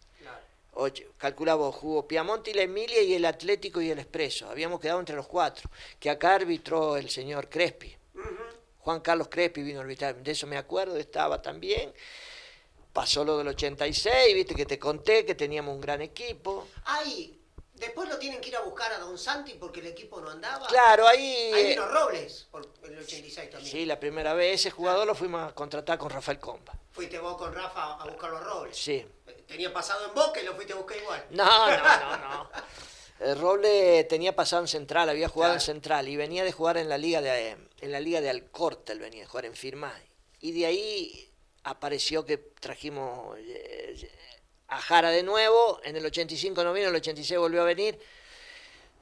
Calcula vos, jugó Piamonte y la Emilia y el Atlético y el Expreso. Habíamos quedado entre los 4, que acá arbitró el señor Crespi. Juan Carlos Crespi vino a arbitrar, de eso me acuerdo, estaba también. Pasó lo del 86, viste que te conté que teníamos un gran equipo. Ahí, después lo tienen que ir a buscar a Don Santi porque el equipo no andaba. Claro, ahí... Ahí vino Robles, por el 86 también. Sí, la primera vez ese jugador lo fuimos a contratar con Rafael Comba. Fuiste vos con Rafa a buscarlo a Robles. Sí. Tenía pasado en Boca y lo fuiste a buscar igual. No. El Roble tenía pasado en Central, había jugado en Claro. Central y venía de jugar en la liga de Alcorta, él venía de jugar en Firmay. Y de ahí apareció que trajimos a Jara de nuevo, en el 85 no vino, en el 86 volvió a venir,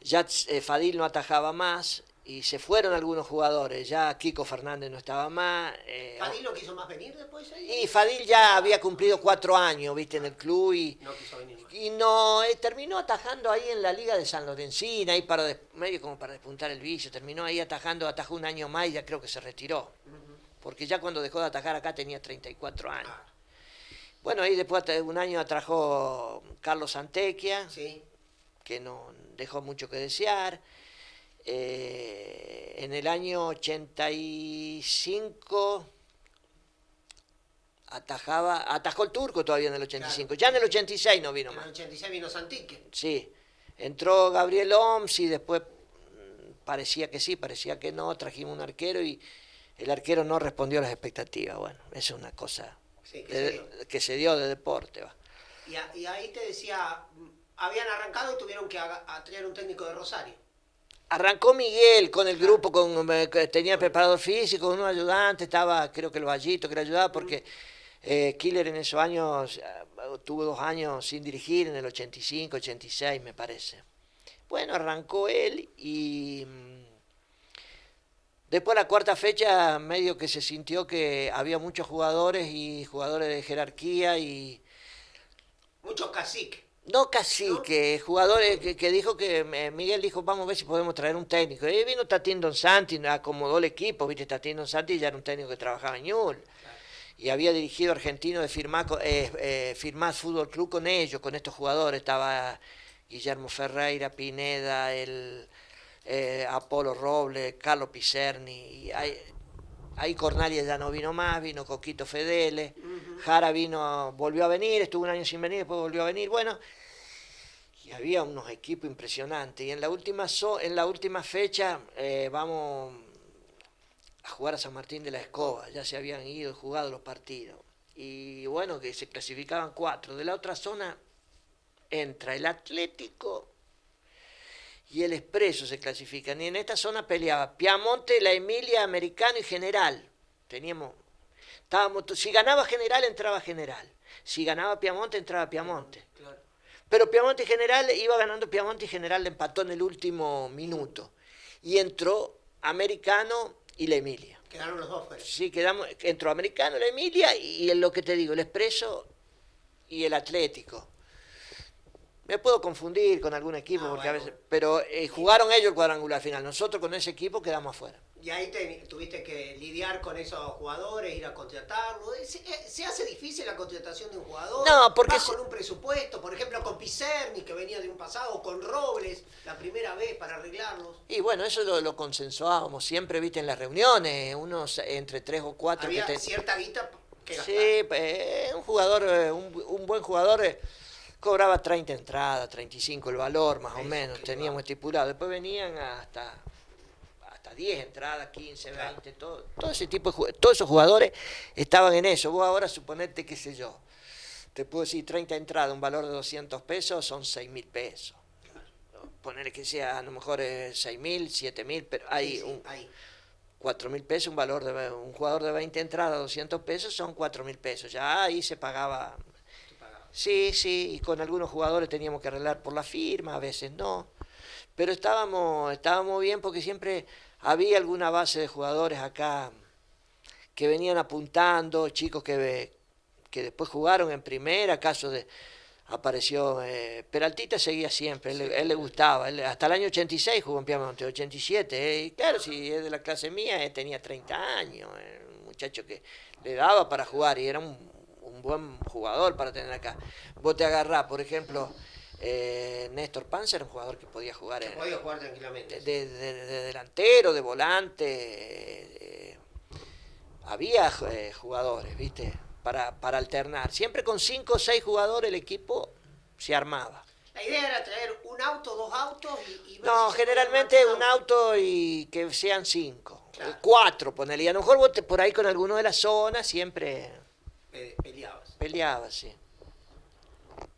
ya Fadil no atajaba más y se fueron algunos jugadores, ya Kiko Fernández no estaba más. ¿Fadil no quiso más venir después ahí? Y Fadil ya había cumplido 4 años, viste, en el club No quiso venir más. y no, terminó atajando ahí en la Liga de San Lorencina, ahí medio como para despuntar el vicio, terminó ahí atajó un año más y ya creo que se retiró. Porque ya cuando dejó de atajar acá tenía 34 años. Bueno, ahí después un año atajó Carlos Santequia, Sí. que no dejó mucho que desear. En el año 85 atajó el Turco todavía en el 85. Claro. Ya en el 86 no vino En el más. 86 vino Santique. Sí, entró Gabriel Oms y después parecía que sí, parecía que no, trajimos un arquero y el arquero no respondió a las expectativas. Bueno, eso es una cosa Sí, que se dio de deporte. Va. Y ahí te decía, habían arrancado y tuvieron que traer un técnico de Rosario. Arrancó Miguel con el grupo, tenía preparador físico, un ayudante, estaba creo que el Vallito que le ayudaba porque Killer en esos años tuvo 2 años sin dirigir, en el 85, 86 me parece. Bueno, arrancó él y después la 4ª fecha medio que se sintió que había muchos jugadores y jugadores de jerarquía y... Muchos caciques. No cacique, jugadores que dijo que Miguel dijo, vamos a ver si podemos traer un técnico. Y vino Tatín Don Santi, acomodó el equipo, viste, Tatín Don Santi ya era un técnico que trabajaba en Ñul. y había dirigido Argentino de Firmat Fútbol Club con ellos, con estos jugadores. Estaba Guillermo Ferreira, Pineda, Apolo Robles, Carlos Picerni, y ahí Cornalia ya no vino más, vino Coquito Fedele, Jara volvió a venir, estuvo un año sin venir, después volvió a venir, bueno, y había unos equipos impresionantes. Y en la última fecha vamos a jugar a San Martín de la Escoba, ya se habían ido y jugado los partidos. Y bueno, que se clasificaban 4. De la otra zona entra el Atlético y el Expreso se clasifican. Y en esta zona peleaba Piamonte, la Emilia, Americano y General. Si ganaba General, entraba General. Si ganaba Piamonte, entraba Piamonte. Claro. Pero Piamonte y General, iba ganando Piamonte y General le empató en el último minuto. Y entró Americano y la Emilia. Quedaron los dos fuera. Sí, entró Americano, la Emilia y en lo que te digo, el Expreso y el Atlético. Me puedo confundir con algún equipo, porque bueno, a veces, pero jugaron ellos el cuadrangular final. Nosotros con ese equipo quedamos afuera. Y ahí tuviste que lidiar con esos jugadores, ir a contratarlos. ¿Se hace difícil la contratación de un jugador? No, porque... ¿Vas con un presupuesto? Por ejemplo, con Picerni, que venía de un pasado, o con Robles, la primera vez para arreglarlos. Y bueno, eso lo consensuábamos siempre, viste, en las reuniones, unos entre 3 o 4. Había cierta guita que gastar. Sí, un jugador, un buen jugador... cobraba 30 entradas, 35 el valor, más o menos, teníamos estipulado. Después venían hasta 10 entradas, 15, 20, todo ese tipo todos esos jugadores estaban en eso. Vos ahora suponete, qué sé yo, te puedo decir 30 entradas, un valor de 200 pesos, son 6.000 pesos. Ponerle que sea a lo mejor 6.000, 7.000, pero hay 4.000 pesos, un valor de un jugador de 20 entradas, 200 pesos, son 4.000 pesos. Ya ahí se pagaba. Sí, y con algunos jugadores teníamos que arreglar por la firma, a veces no. Pero estábamos bien porque siempre había alguna base de jugadores acá que venían apuntando, chicos que después jugaron en primera, apareció Peraltita, seguía siempre, él le gustaba, hasta el año 86 jugó en Piamonte, 87, y claro, si es de la clase mía, tenía 30 años, un muchacho que le daba para jugar y era un buen jugador para tener acá. Vos te agarrás, por ejemplo, Néstor Panzer, un jugador que podía jugar, podía jugar tranquilamente. De delantero, de volante, había jugadores, ¿viste? Para alternar. Siempre con 5 o 6 jugadores el equipo se armaba. La idea era traer un auto, 2 autos y no, generalmente un auto y que sean 5. Claro. 4, ponele. Y a lo mejor vos por ahí con alguno de la zona siempre... Peleabas, sí.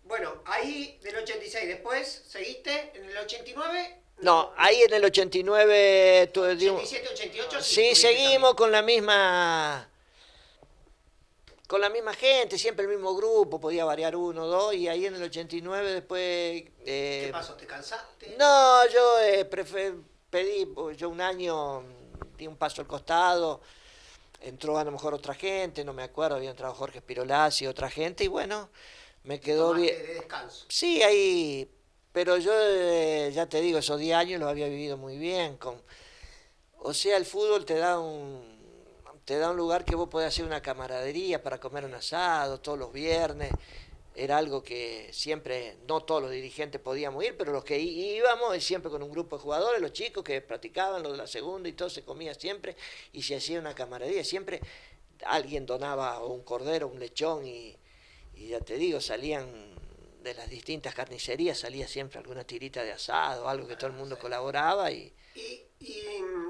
Bueno, ahí del 86, después seguiste en el 89. No, ahí en el 89... 87, 88. Sí, seguimos con la misma gente, siempre el mismo grupo, podía variar 1 o 2, y ahí en el 89 después... ¿Qué pasó? ¿Te cansaste? No, yo pedí, yo un año di un paso al costado. Entró a lo mejor otra gente, no me acuerdo, había entrado Jorge Spirolazzi, otra gente, y bueno, me quedó bien. De descanso. Sí, ahí, pero yo ya te digo, esos 10 años los había vivido muy bien. O sea, el fútbol te da un lugar que vos podés hacer una camaradería para comer un asado todos los viernes. Era algo que siempre, no todos los dirigentes podíamos ir, pero los que íbamos, siempre con un grupo de jugadores, los chicos que practicaban, los de la segunda y todo, se comía siempre y se hacía una camaradería. Siempre alguien donaba un cordero, un lechón y ya te digo, salían de las distintas carnicerías, salía siempre alguna tirita de asado, algo que todo el mundo colaboraba. Y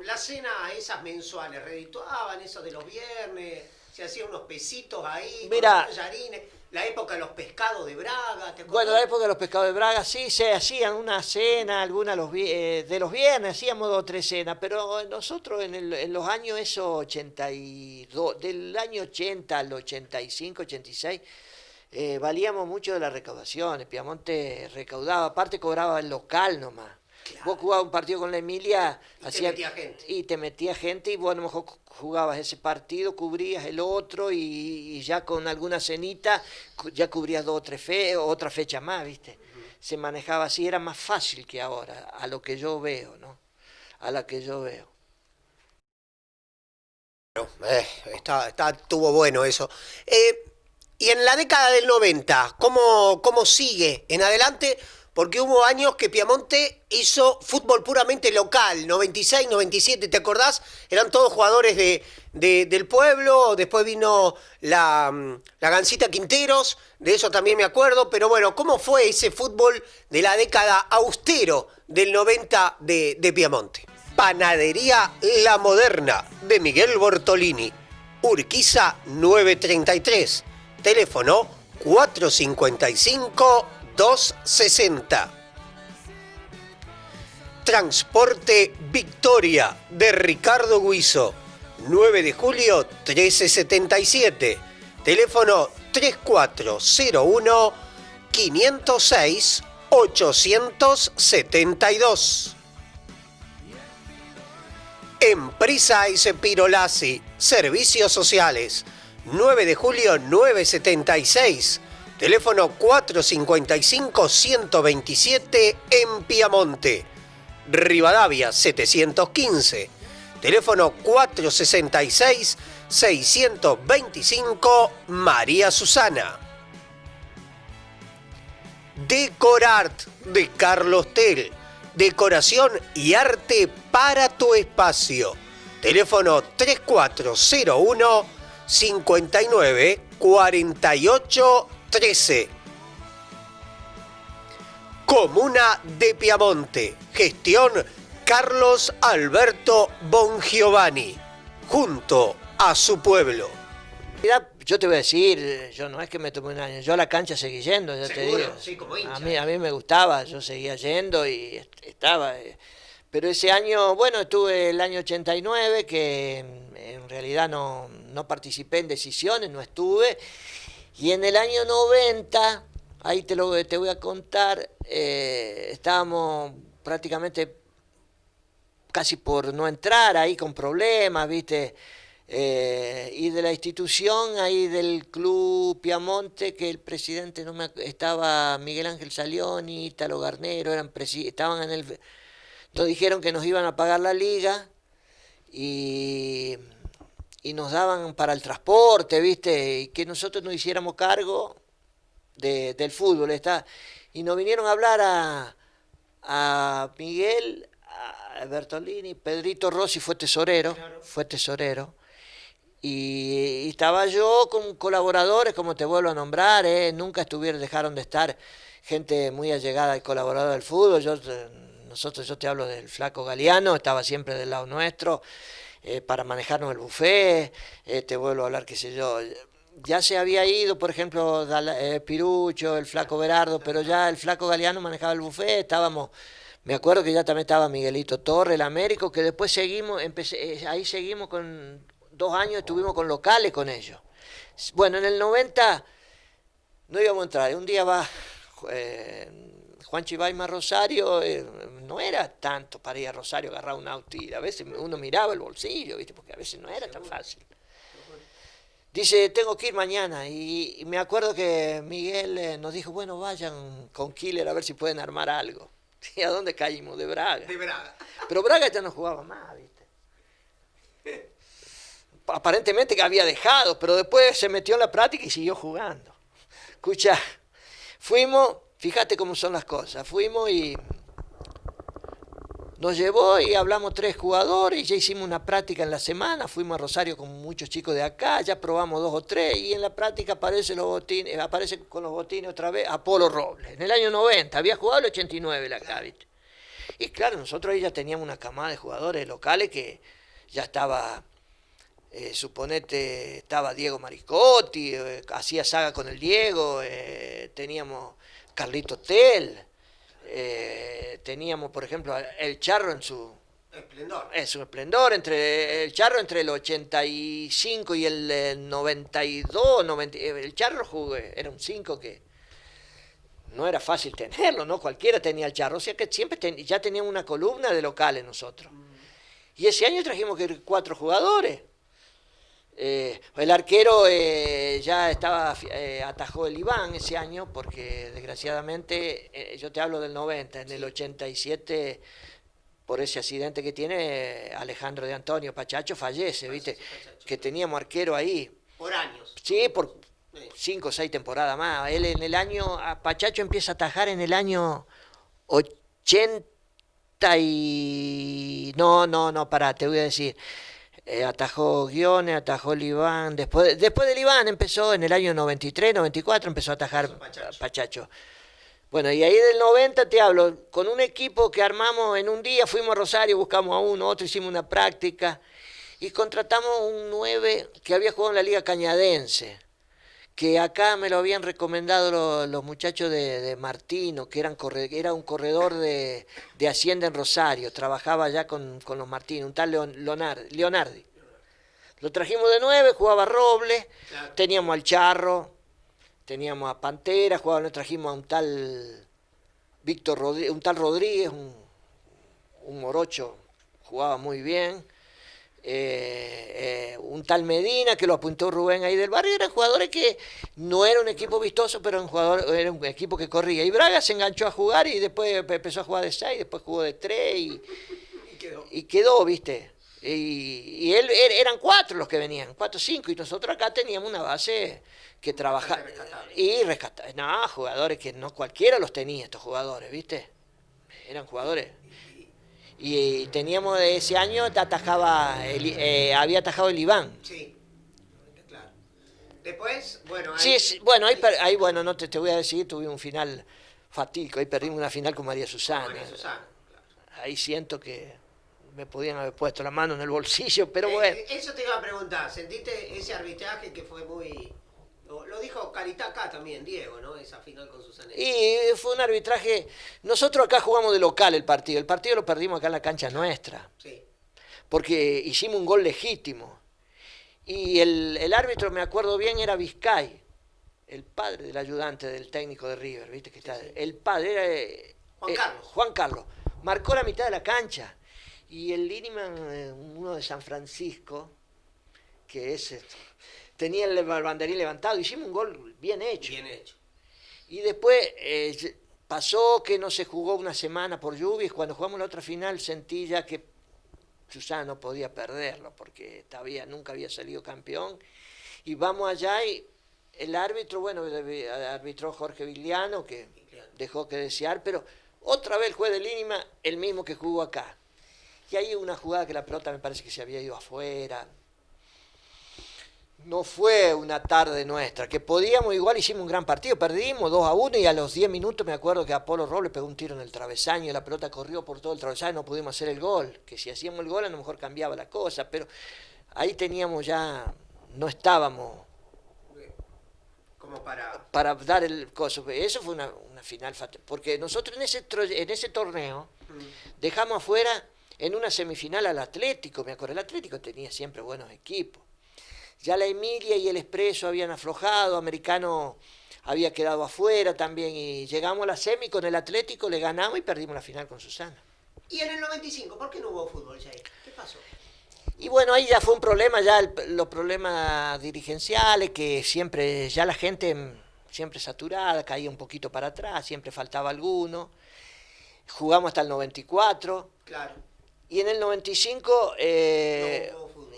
la cena, esas mensuales, redituaban eso de los viernes, se hacían unos pesitos ahí, mira, con los tallarines. La época de los pescados de Braga, ¿te acuerdas? Bueno, la época de los pescados de Braga sí se hacían una cena, algunas de los viernes hacíamos 2 o 3 cenas, pero nosotros en los años esos 82, del año 80 al 85, 86, valíamos mucho de las recaudaciones. Piamonte recaudaba, aparte cobraba el local nomás. Claro. Vos jugabas un partido con la Emilia y te metía gente y vos a lo mejor jugabas ese partido, cubrías el otro y ya con alguna cenita ya cubrías 2 o 3 otra fecha más, ¿viste? Se manejaba así, era más fácil que ahora, a lo que yo veo, ¿no? A la que yo veo. estuvo bueno eso. Y en la década del 90, ¿cómo sigue en adelante? Porque hubo años que Piamonte hizo fútbol puramente local, 96, 97, ¿te acordás? Eran todos jugadores del pueblo, después vino la Gansita Quinteros, de eso también me acuerdo, pero bueno, ¿cómo fue ese fútbol de la década austero del 90 de Piamonte? Panadería La Moderna de Miguel Bortolini, Urquiza 933, teléfono 455-260. Transporte Victoria de Ricardo Guizo, 9 de julio 1377, teléfono 3401-506-872. Empresa Espirolasi, Servicios Sociales, 9 de julio 976, teléfono 455-127 en Piamonte. Rivadavia 715, teléfono 466-625 María Susana. Decorart de Carlos Tel, decoración y arte para tu espacio. Teléfono 3401 59 48 13. Comuna de Piamonte. Gestión Carlos Alberto Bongiovanni. Junto a su pueblo. Yo te voy a decir, yo no es que me tomé un año, yo a la cancha seguí yendo, ya te digo. Sí, como hincha. A mí me gustaba, yo seguía yendo y estaba. Pero ese año, bueno, estuve el año 89, que en realidad no participé en decisiones, no estuve. Y en el año 90, ahí te voy a contar, estábamos prácticamente casi por no entrar ahí con problemas, ¿viste? Y de la institución ahí del Club Piamonte, que el presidente estaba Miguel Ángel Salioni, Ítalo Garnero, estaban en el... Nos dijeron que nos iban a pagar la liga y nos daban para el transporte, ¿viste? Y que nosotros nos hiciéramos cargo del fútbol. Y nos vinieron a hablar a Miguel, a Bertolini, Pedrito Rossi fue tesorero, y estaba yo con colaboradores, como te vuelvo a nombrar, nunca dejaron de estar gente muy allegada y colaboradora del fútbol. Yo te hablo del Flaco Galeano, estaba siempre del lado nuestro, para manejarnos el buffet, te vuelvo a hablar, qué sé yo. Ya se había ido, por ejemplo, Pirucho, el Flaco Berardo, pero ya el Flaco Galeano manejaba el buffet, me acuerdo que ya también estaba Miguelito Torre, el Américo, que después ahí seguimos con 2 años, estuvimos con locales con ellos. Bueno, en el 90 no íbamos a entrar, un día va Juan Chivaima a Rosario, no era tanto para ir a Rosario, agarrar un auto y a veces uno miraba el bolsillo, ¿viste? Porque a veces no era tan fácil. Dice, tengo que ir mañana, y me acuerdo que Miguel nos dijo, bueno, vayan con Killer a ver si pueden armar algo. ¿Y a dónde caímos? De Braga. De Braga. Pero Braga ya no jugaba más, ¿viste? Aparentemente que había dejado, pero después se metió en la práctica y siguió jugando. Escucha, fuimos, fíjate cómo son las cosas, fuimos y nos llevó y hablamos 3 jugadores, y ya hicimos una práctica en la semana, fuimos a Rosario con muchos chicos de acá, ya probamos 2 o 3, y en la práctica aparece con los botines otra vez Apolo Robles. En el año 90, había jugado el 89 la acá, ¿viste? Y claro, nosotros ahí ya teníamos una camada de jugadores locales que ya estaba, estaba Diego Mariscotti, hacía saga con el Diego, teníamos Carlito Tel, teníamos, por ejemplo, el Charro en su esplendor, entre el Charro entre el 85 y el 92, el Charro era un 5 que no era fácil tenerlo, ¿no? Cualquiera tenía el Charro, o sea que siempre ya teníamos una columna de locales nosotros. Y ese año trajimos 4 jugadores. El arquero ya atajó el Iván ese año, porque desgraciadamente, yo te hablo del 90, en el 87 por ese accidente que tiene, Alejandro de Antonio Pachacho fallece, ¿viste? Que teníamos arquero ahí. Por años. Sí, por 5 o 6 temporadas más. Él en el año, Pachacho empieza a atajar en el año 80 y... No, pará, te voy a decir. Atajó Guiones, atajó Libán. Después del Libán empezó en el año 93, 94, empezó a atajar Pachacho. Bueno, y ahí del 90 te hablo, con un equipo que armamos en un día, fuimos a Rosario, buscamos a uno, otro, hicimos una práctica y contratamos un 9 que había jugado en la Liga Cañadense, que acá me lo habían recomendado los muchachos de Martino, que era un corredor de Hacienda en Rosario, trabajaba allá con los Martinos, un tal Leonardi. Lo trajimos de 9, jugaba Robles, claro. Teníamos al Charro, teníamos a Pantera, nos trajimos a un tal un tal Rodríguez, un morocho, jugaba muy bien. Un tal Medina que lo apuntó Rubén ahí del barrio. Eran jugadores que no era un equipo vistoso, pero era un equipo que corría. Y Braga se enganchó a jugar y después empezó a jugar de 6, después jugó de 3 y quedó, ¿viste? Y eran 4 los que venían, 4 o 5, y nosotros acá teníamos una base que trabajaba y rescataba. No, jugadores que no cualquiera los tenía, estos jugadores, ¿viste? Eran jugadores. Y teníamos ese año, había atajado el Iván. Sí, claro. Después, bueno... Ahí bueno, no te voy a decir, tuvimos un final fatídico, ahí perdimos una final con María Susana. Claro. Ahí siento que me podían haber puesto la mano en el bolsillo, pero bueno. Eso te iba a preguntar, ¿sentiste ese arbitraje que fue muy... Lo dijo Caritá acá también, Diego, ¿no? Esa final con Susana. Y fue un arbitraje... Nosotros acá jugamos de local el partido lo perdimos acá en la cancha nuestra. Sí. Porque hicimos un gol legítimo. Y el árbitro, me acuerdo bien, era Vizcay, el padre del ayudante del técnico de River, ¿viste? Que está, sí. El padre era... Juan Carlos. Marcó la mitad de la cancha. Y el Liniman, uno de San Francisco, que es... tenía el banderín levantado, hicimos un gol bien hecho. Bien hecho. Y después pasó que no se jugó una semana por lluvias. Cuando jugamos la otra final sentí ya que Susana no podía perderlo porque nunca había salido campeón. Y vamos allá y el árbitro, bueno, arbitró Jorge Vigliano, que dejó que desear, pero otra vez el juez de Línima, el mismo que jugó acá. Y ahí una jugada que la pelota me parece que se había ido afuera. No fue una tarde nuestra, que podíamos, igual hicimos un gran partido, perdimos 2-1 y a los 10 minutos me acuerdo que Apolo Robles pegó un tiro en el travesaño y la pelota corrió por todo el travesaño y no pudimos hacer el gol, que si hacíamos el gol a lo mejor cambiaba la cosa, pero ahí teníamos ya, no estábamos como para dar el coso. Eso fue una final fatal, porque nosotros en ese torneo dejamos afuera en una semifinal al Atlético, me acuerdo, el Atlético tenía siempre buenos equipos. Ya la Emilia y el Expreso habían aflojado, Americano había quedado afuera también, y llegamos a la semi con el Atlético, le ganamos y perdimos la final con Susana. ¿Y en el 95 por qué no hubo fútbol, Jay? ¿Qué pasó? Y bueno, ahí ya fue un problema, ya los problemas dirigenciales, que siempre, ya la gente siempre saturada, caía un poquito para atrás, siempre faltaba alguno. Jugamos hasta el 94. Claro. Y en el 95...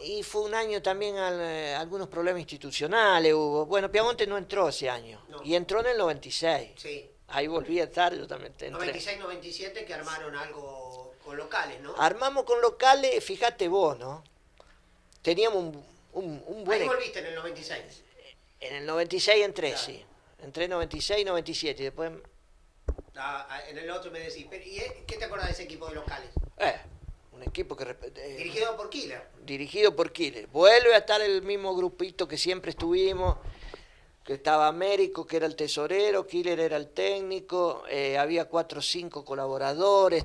y fue un año también algunos problemas institucionales hubo. Bueno, Piamonte no entró ese año. No. Y entró en el 96. Sí. Ahí volví a estar, yo también entré. 96-97 que armaron algo con locales, ¿no? Armamos con locales, fíjate vos, ¿no? Teníamos un buen... Ahí volviste en el 96. En el 96 entré, claro. Sí. Entré en 96 y 97 y después... en el otro me decís, ¿y qué te acordás de ese equipo de locales? Un equipo que... dirigido por Killer. Dirigido por Killer. Vuelve a estar el mismo grupito que siempre estuvimos, que estaba Américo, que era el tesorero, Killer era el técnico, había 4 o 5 colaboradores,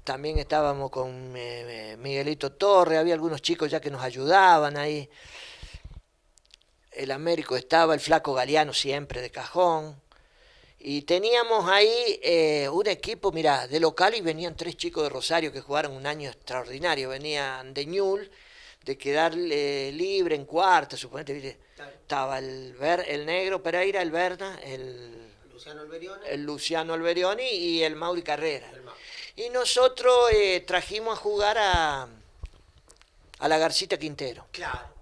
también estábamos con Miguelito Torres, había algunos chicos ya que nos ayudaban ahí. El Américo estaba, el Flaco Galeano siempre de cajón. Y teníamos ahí un equipo, mirá, de local, y venían 3 chicos de Rosario que jugaron un año extraordinario. Venían de Ñul, de quedar libre en cuarta, suponete, ¿viste? Claro. Estaba el negro Pereira, el Berna, el Luciano Alberioni y el Mauri Carrera. Y nosotros trajimos a jugar a la Garcita Quintero. Claro.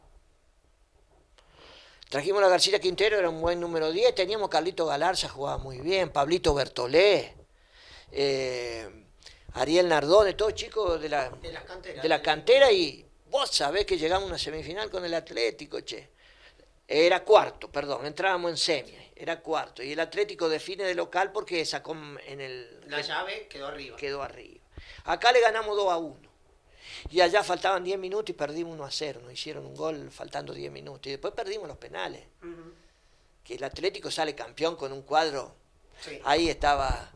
Trajimos a la Garcita Quintero, era un buen número 10. Teníamos Carlito Galarza, jugaba muy bien. Pablito Bertolé. Ariel Nardone, todos chicos de la cantera. Y vos sabés que llegamos a una semifinal con el Atlético, che. Era cuarto, perdón, entrábamos en semi, era cuarto. Y el Atlético define de local porque sacó La llave quedó arriba. Quedó arriba. Acá le ganamos 2-1. Y allá faltaban 10 minutos y perdimos 1-0. Nos hicieron un gol faltando 10 minutos. Y después perdimos los penales. Que el Atlético sale campeón con un cuadro. Sí. Ahí estaba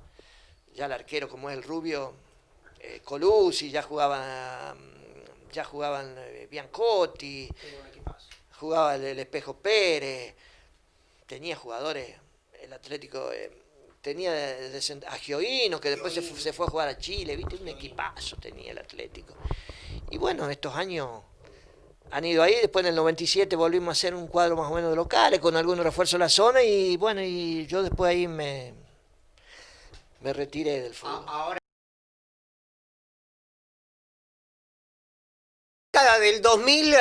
ya el arquero, como es el Rubio, Colucci, ya jugaban Biancotti, jugaba el Espejo Pérez, tenía jugadores, el Atlético tenía a Gioino, que después se fue a jugar a Chile, viste, un equipazo tenía el Atlético. Y bueno, estos años han ido ahí, después en el 97 volvimos a hacer un cuadro más o menos de locales, con algunos refuerzos en la zona, y bueno, y yo después ahí me retiré del fútbol. Ahora, década del 2000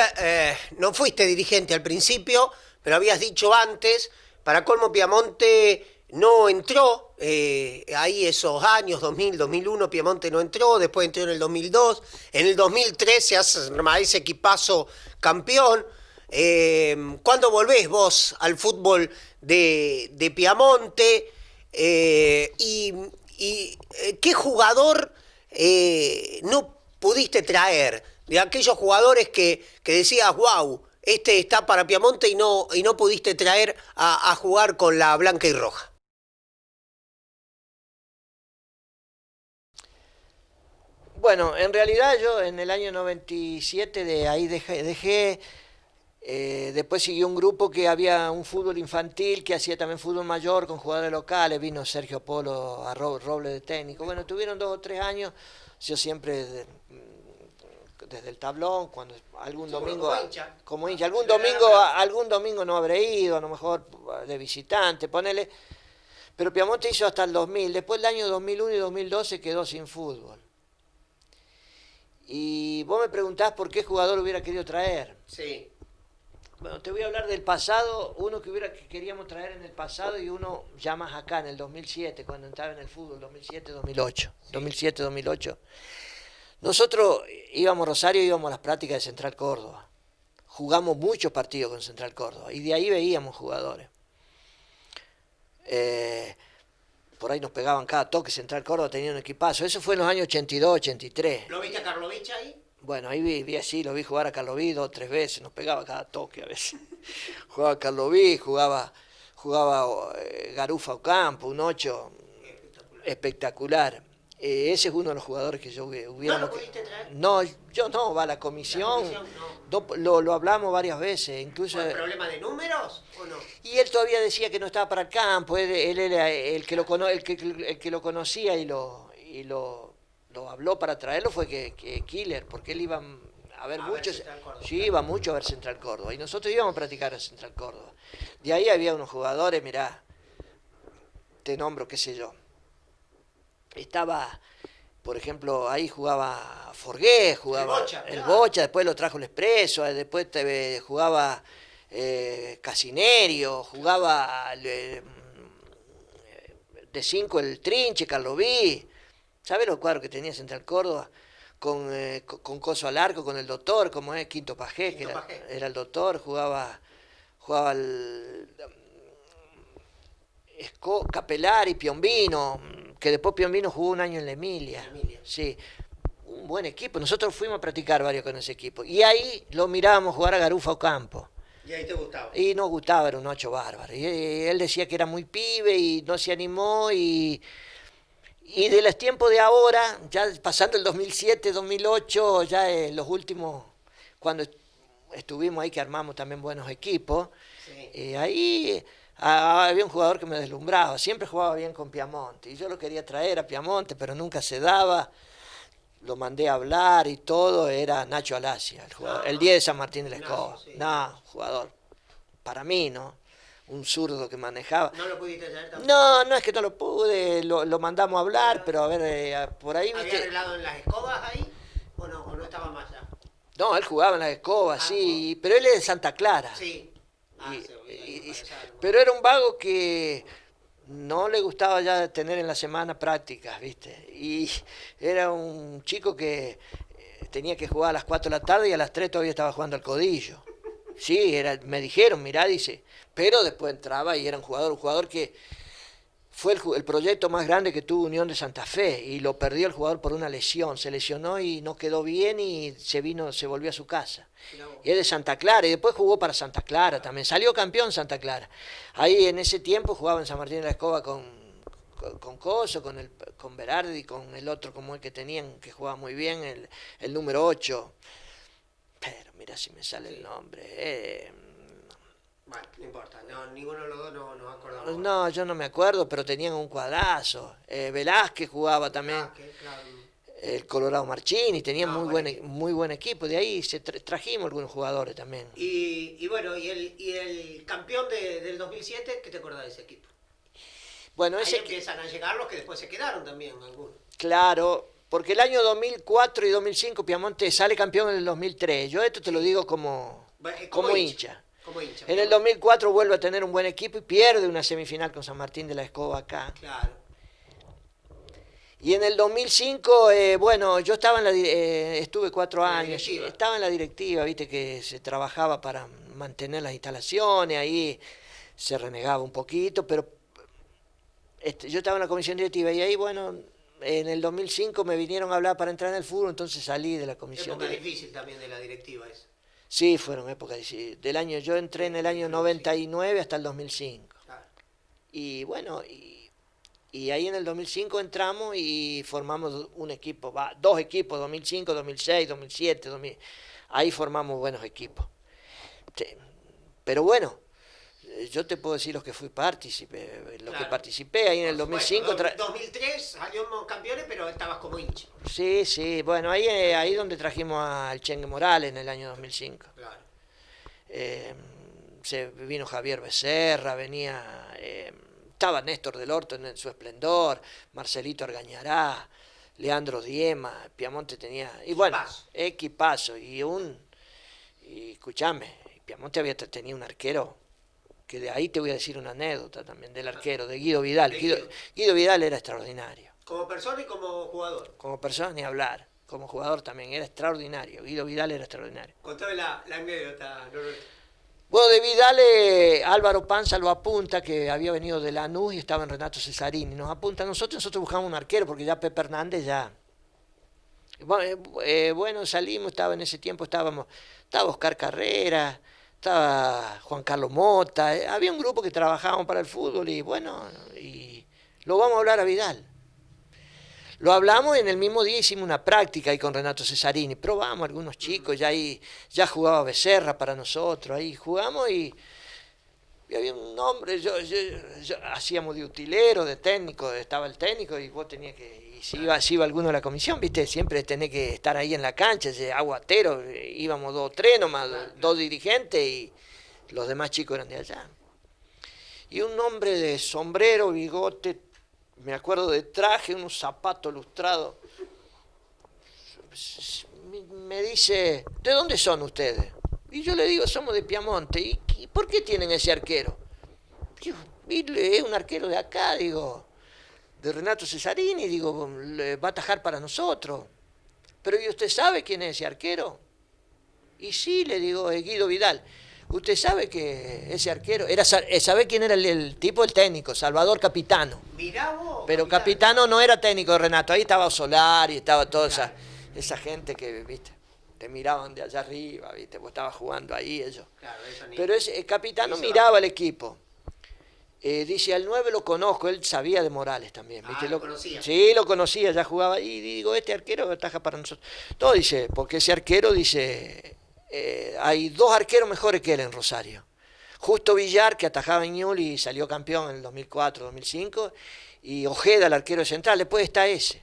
no fuiste dirigente al principio, pero habías dicho antes, para colmo Piamonte no entró, ahí esos años, 2000, 2001, Piamonte no entró, después entró en el 2002, en el 2003 se hace ese equipazo campeón. ¿Cuándo volvés vos al fútbol de Piamonte? ¿Qué jugador no pudiste traer? De aquellos jugadores que decías, wow, este está para Piamonte y no pudiste traer a jugar con la blanca y roja. Bueno, en realidad yo en el año 97 de ahí dejé después siguió un grupo que había un fútbol infantil que hacía también fútbol mayor con jugadores locales, vino Sergio Polo a Roble de técnico. Bueno, tuvieron 2 o 3 años, yo siempre desde el tablón, cuando algún domingo, como hincha, algún domingo no habré ido, a lo mejor de visitante, ponele, pero Piamonte hizo hasta el 2000, después del año 2001 y 2012 quedó sin fútbol. Y vos me preguntás por qué jugador hubiera querido traer. Sí. Bueno, te voy a hablar del pasado, uno que queríamos traer en el pasado y uno ya más acá, en el 2007, cuando entraba en el fútbol, 2007-2008. Sí. 2007-2008. Nosotros íbamos a Rosario, íbamos a las prácticas de Central Córdoba. Jugamos muchos partidos con Central Córdoba y de ahí veíamos jugadores. Por ahí nos pegaban cada toque, Central Córdoba tenía un equipazo. Eso fue en los años 82, 83. ¿Lo viste a Karlovich ahí? Bueno, ahí vi así, lo vi jugar a Karlovich 2 o 3 veces, nos pegaba cada toque a veces. Jugaba a Karlovich, jugaba Garufa Ocampo, un 8 espectacular. Ese es uno de los jugadores que yo hubiera... ¿No lo pudiste traer? No, yo no, va a la comisión. No. Lo hablamos varias veces, incluso... ¿Fue problema de números o no? Y él todavía decía que no estaba para el campo, él era el que lo conocía y lo habló para traerlo fue que Killer, porque él iba a ver muchos, sí, iba mucho a ver Central Córdoba, y nosotros íbamos a practicar a Central Córdoba. De ahí había unos jugadores, mirá, te nombro, qué sé yo. Estaba, por ejemplo, ahí jugaba Forgué, jugaba el Bocha, después lo trajo el Expreso, después jugaba Casinerio, jugaba de 5 el Trinche, Karlovich. ¿Sabés los cuadros que tenía Central Córdoba? Con Coso al arco, con el doctor, como es Quinto Pajé, que era el doctor, jugaba el Capelari, Piombino, que después Piombino jugó un año en la Emilia. Sí, un buen equipo. Nosotros fuimos a practicar varios con ese equipo. Y ahí lo mirábamos jugar a Garufa Ocampo. ¿Y ahí te gustaba? Y nos gustaba, era un 8 bárbaro. Y él decía que era muy pibe y no se animó y de los tiempos de ahora, ya pasando el 2007, 2008, ya los últimos, cuando estuvimos ahí que armamos también buenos equipos, sí. Ahí había un jugador que me deslumbraba, siempre jugaba bien con Piamonte, y yo lo quería traer a Piamonte, pero nunca se daba, lo mandé a hablar y todo, era Nacho Alacia, el 10 de San Martín de la Escoba. Sí. No, jugador, para mí, ¿no? un zurdo que manejaba. ¿No lo pudiste hacer tampoco? No, no es que no lo pude, lo mandamos a hablar, pero a ver, por ahí, ¿Había viste. arreglado en las escobas ahí? O no estaba más allá? No, él jugaba en las escobas, sí, pero él es de Santa Clara. Sí. Y- Se veía y- ahí y- para allá, ¿no? pero era un vago que no le gustaba ya tener en la semana prácticas, ¿viste? Y era un chico que tenía que jugar a las 4 de la tarde y a las 3 todavía estaba jugando al codillo. Sí, me dijeron, mirá, dice, pero después entraba y era un jugador que fue el proyecto más grande que tuvo Unión de Santa Fe y lo perdió el jugador por una lesión. Se lesionó y no quedó bien y se volvió a su casa. Y es de Santa Clara y después jugó para Santa Clara también. Salió campeón Santa Clara. Ahí en ese tiempo jugaba en San Martín de la Escoba con Coso, con Berardi, con el otro como el que tenían, que jugaba muy bien, el número 8. Pero mira si me sale el nombre. Bueno, no importa. No, ninguno de los dos nos acordamos. No, yo no me acuerdo, pero tenían un cuadrazo. Velázquez jugaba también. Claro. El Colorado Marchini, tenía No, muy buen equipo. De ahí trajimos algunos jugadores también. Y bueno, y el campeón del 2007, ¿qué te acordás de ese equipo? Bueno, Ahí ese empiezan a llegar los que después se quedaron también, algunos. claro, porque el año 2004 y 2005 Piamonte sale campeón en el 2003. Yo esto te lo digo como hincha. Como hincha. En el 2004 vuelve a tener un buen equipo y pierde una semifinal con San Martín de la Escoba acá. Claro. Y en el 2005, bueno, yo estaba estuve 4 En la años, directiva. estaba en la directiva, viste que se trabajaba para mantener las instalaciones, ahí se renegaba un poquito, pero yo estaba en la comisión directiva y ahí, bueno, en el 2005 me vinieron a hablar para entrar en el fútbol, entonces salí de la comisión Época directiva. difícil también de la directiva esa. Sí, fueron épocas del año, yo entré en el año 99 hasta el 2005. Claro. Y bueno, y ahí en el 2005 entramos y formamos un equipo, dos equipos, 2005, 2006, 2007, ahí formamos buenos equipos. Sí, pero bueno, yo te puedo decir los que fui partícipe, los que Claro. participé ahí en el Por 2005. supuesto, 2003 salieron campeones, pero estabas como hincha. Sí, bueno, ahí donde trajimos al Chengue Morales en el año 2005. Claro. Se vino Javier Becerra, estaba Néstor del Horto en su esplendor, Marcelito Argañará, Leandro Diema, Piamonte tenía, y bueno, equipazo, y escuchame, Piamonte tenía un arquero, que de ahí te voy a decir una anécdota también del arquero, de Guido Vidal. Guido Vidal era extraordinario. Como persona y como jugador. Como persona ni hablar, como jugador también, era extraordinario, Guido Vidal era extraordinario. Contame la anécdota, Norberto. Bueno, de Vidal, Álvaro Panza lo apunta, que había venido de Lanús y estaba en Renato Cesarini. Nos apunta a nosotros buscamos un arquero, porque ya Pepe Hernández ya... Bueno, salimos, en ese tiempo estaba Oscar Carrera, estaba Juan Carlos Mota, había un grupo que trabajábamos para el fútbol y bueno, y lo vamos a hablar a Vidal. Lo hablamos y en el mismo día hicimos una práctica ahí con Renato Cesarini. Probamos algunos chicos, ya jugaba Becerra para nosotros, ahí jugamos y había un hombre, yo hacíamos de utilero, de técnico, estaba el técnico y vos tenías y si iba alguno de la comisión, viste, siempre tenés que estar ahí en la cancha, aguatero, íbamos 2 o 3 nomás, 2 dirigentes y los demás chicos eran de allá. Y un hombre de sombrero, bigote, me acuerdo de traje, unos zapatos lustrados. Me dice, ¿de dónde son ustedes? Y yo le digo, somos de Piamonte. ¿Y por qué tienen ese arquero? Es un arquero de acá, digo, de Renato Cesarini, digo, va a atajar para nosotros. Pero ¿y usted sabe quién es ese arquero? Y sí, le digo, es Guido Vidal. Usted sabe que ese arquero, ¿sabe quién era el tipo, el técnico? Salvador Capitano. Mirá vos. Pero Capitano no era técnico de Renato, ahí estaba Solari, estaba toda esa gente que, viste, te miraban de allá arriba, viste, vos estabas jugando ahí ellos. Claro, pero Capitano miraba al equipo. Dice, al 9 lo conozco, él sabía de Morales también. ¿Viste? Lo conocía. Sí, lo conocía, ya jugaba ahí. Y digo, este arquero ataja para nosotros. Todo dice, porque ese arquero dice... hay 2 arqueros mejores que él en Rosario. Justo Villar, que atajaba en Ñul y salió campeón en el 2004-2005, y Ojeda, el arquero central, después está ese.